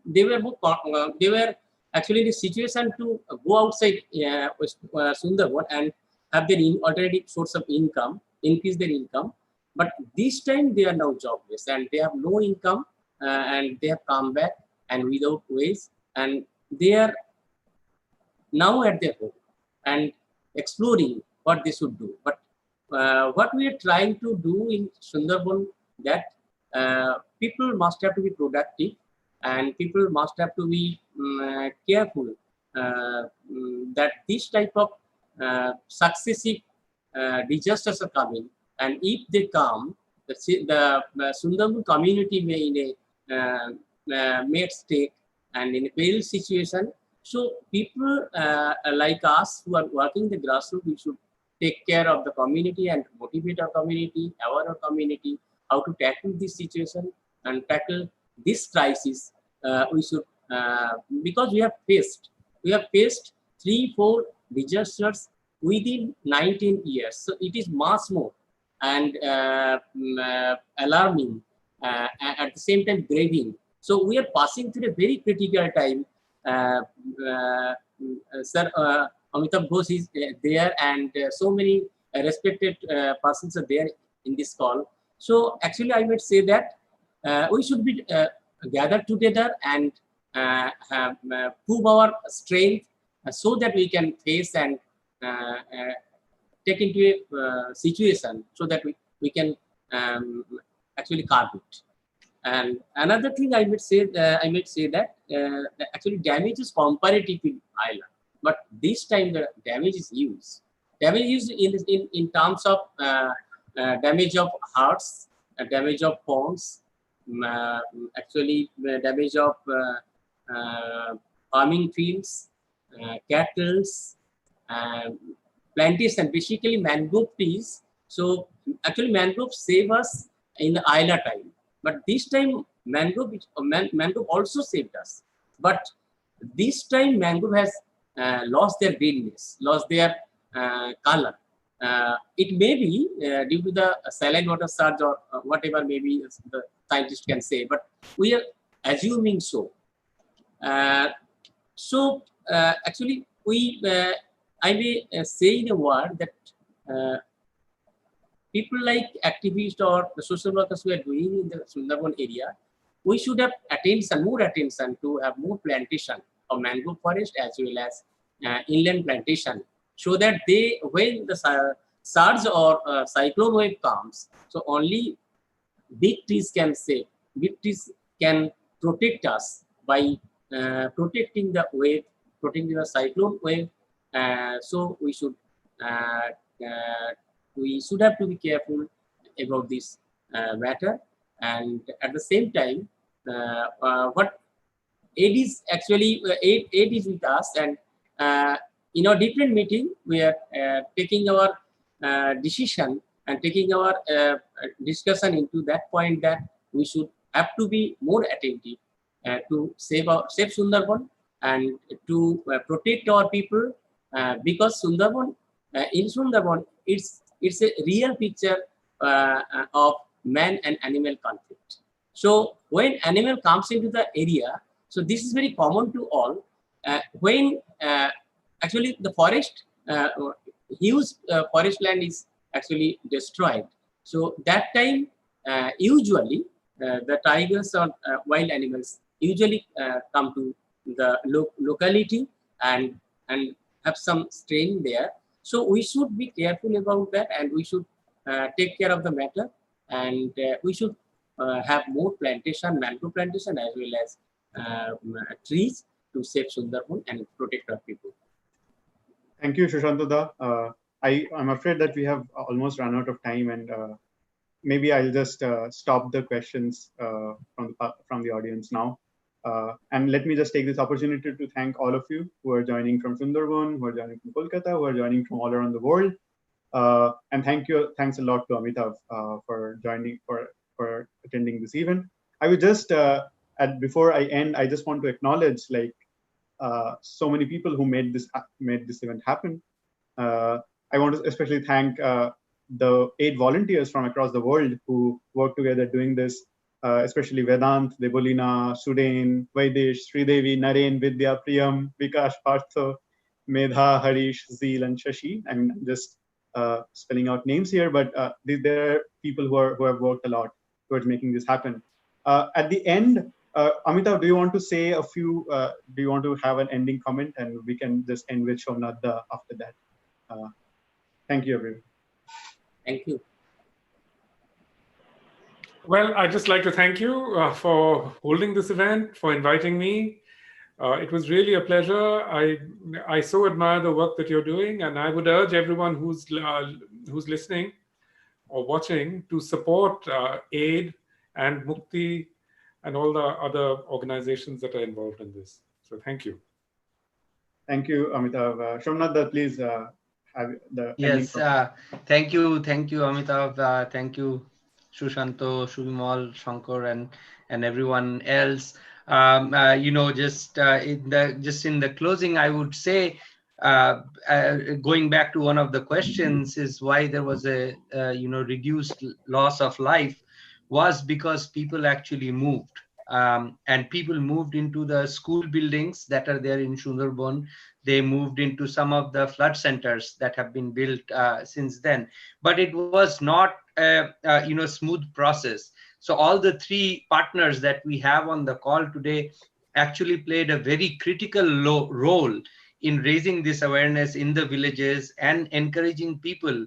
they were actually in a situation to go outside Sundarban and have their alternative source of income, increase their income. But this time they are now jobless and they have no income, and they have come back and without ways, and they are now at their home and exploring what they should do. But what we are trying to do in Sundarban, that people must have to be productive, and people must have to be careful that this type of successive disasters are coming, and if they come, the Sundarban community may in a made stake and in a peril situation. So people like us who are working the grassroots, we should take care of the community and motivate our community, our community, how to tackle this situation and tackle this crisis. We should, because we have faced 3-4 disasters within 19 years. So it is much more and alarming, at the same time grieving. So we are passing through a very critical time. Sir Amitav Ghosh is there, and so many respected persons are there in this call. So actually I would say that we should be gathered together and prove our strength so that we can face and take into a situation so that we can actually carve it. And another thing I would say that actually damage is comparative in Isla, but this time the damage is huge. Damage is in terms of damage of hearts, damage of ponds, actually damage of farming fields, cattle, plantation, basically mangrove trees. So actually mangrove save us in the Isla time, but this time mangrove also saved us. But this time mangrove has lost their greenness, lost their color. It may be due to the saline water surge or whatever maybe the scientist can say, but we are assuming so. Actually I may say in a word that people like activists or the social workers who are doing in the Sundarban area, we should have more attention to have more plantation of mangrove forest as well as inland plantation, so that when the surge or cyclone wave comes, so only big trees can save, big trees can protect us by protecting the wave, protecting the cyclone wave. So we should have to be careful about this matter. And at the same time, what aid is actually aid is with us, and in our different meeting we are taking our decision and taking our discussion into that point, that we should have to be more attentive to save Sundarban, and to protect our people, because Sundarban, in Sundarban, it's a real picture of man and animal conflict. So when animal comes into the area, so this is very common to all. When actually the forest, huge forest land is actually destroyed. So that time, usually the tigers or wild animals usually come to the locality and have some strain there. So we should be careful about that, and we should take care of the matter, and we should have more plantation, mangrove plantation, as well as trees to save Sundarban and protect our people. Thank you, Shushantada. I'm afraid that we have almost run out of time, and maybe I'll just stop the questions from the audience now. And let me just take this opportunity to thank all of you who are joining from Sundarban, who are joining from Kolkata, who are joining from all around the world. And thanks a lot to Amitav for joining, for attending this event. I would just, before I end, I just want to acknowledge so many people who made this event happen. I want to especially thank the 8 volunteers from across the world who work together doing this, especially Vedant, Debolina, Sudain, Vaidesh, Sridevi, Naren, Vidya, Priyam, Vikash, Partho, Medha, Harish, Zeel, and Shashi. I'm just spelling out names here, but there are people who have worked a lot towards making this happen. At the end, Amitav, do you want to say a few, do you want to have an ending comment, and we can just end with Shomnadda after that? Thank you, everyone. Thank you. Well, I'd just like to thank you for holding this event, for inviting me. It was really a pleasure. I so admire the work that you're doing, and I would urge everyone who's listening or watching to support AID and Mukti and all the other organizations that are involved in this. So thank you. Thank you, Amitav. Shomnadda, please have the yes. Thank you, Amitav. Thank you, Shushanto, Shubimal, Shankar, and everyone else. Just in the closing, I would say, going back to one of the questions, is why there was a reduced loss of life, was because people actually moved. And people moved into the school buildings that are there in Sundarban. They moved into some of the flood centers that have been built since then. But it was not a smooth process. So all the 3 partners that we have on the call today actually played a very critical role in raising this awareness in the villages and encouraging people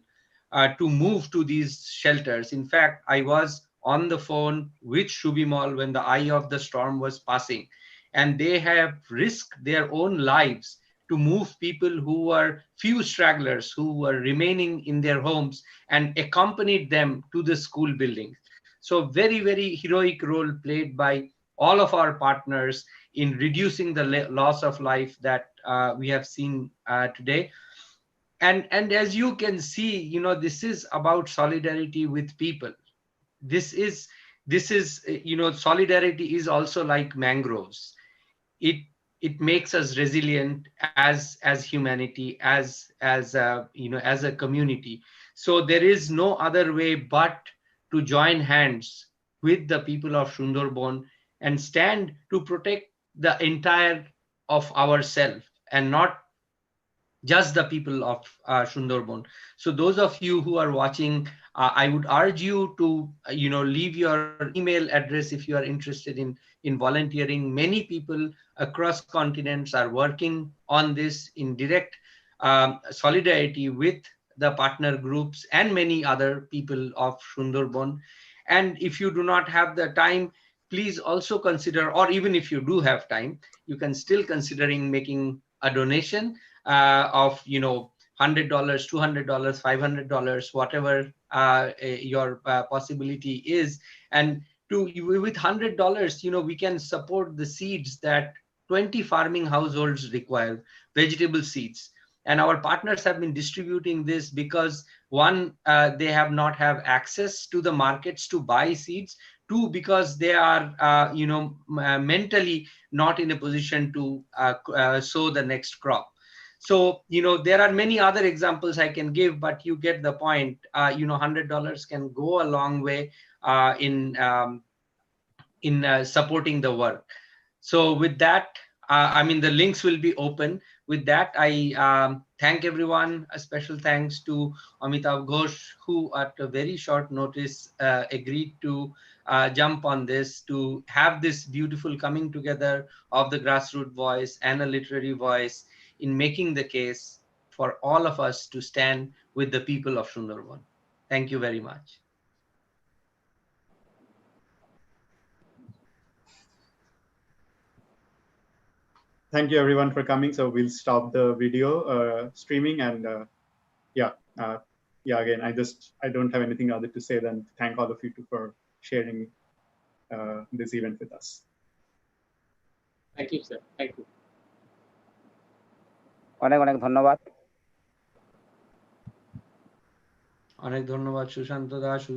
to move to these shelters. In fact, I was on the phone with Shubimal when the eye of the storm was passing, and they have risked their own lives to move people who were few stragglers who were remaining in their homes and accompanied them to the school buildings. So very, very heroic role played by all of our partners in reducing the loss of life that we have seen today. And as you can see, this is about solidarity with people. This is solidarity is also like mangroves. It makes us resilient as humanity, as a community. So there is no other way but to join hands with the people of Sundarban and stand to protect the entire of ourselves, and not just the people of Sundarban. So those of you who are watching, I would urge you to leave your email address if you are interested in volunteering. Many people across continents are working on this in direct solidarity with the partner groups and many other people of Sundarban. And if you do not have the time, please also consider, or even if you do have time, you can still considering making a donation of $100, $200, $500, whatever your possibility is. And with $100, we can support the seeds that 20 farming households require, vegetable seeds. And our partners have been distributing this because, one, they have not have access to the markets to buy seeds. Two, because they are, mentally not in a position to sow the next crop. So, there are many other examples I can give, but you get the point. $100 can go a long way in supporting the work. So with that, the links will be open. With that, I thank everyone. A special thanks to Amitav Ghosh, who at a very short notice agreed to jump on this, to have this beautiful coming together of the grassroots voice and a literary voice in making the case for all of us to stand with the people of Sundarban. Thank you very much. Thank you everyone for coming. So we'll stop the video streaming, and again, I don't have anything other to say than to thank all of you for sharing this event with us. Thank you, sir. Thank you. অনেক অনেক ধন্যবাদ। অনেক ধন্যবাদ সুশান্ত দা।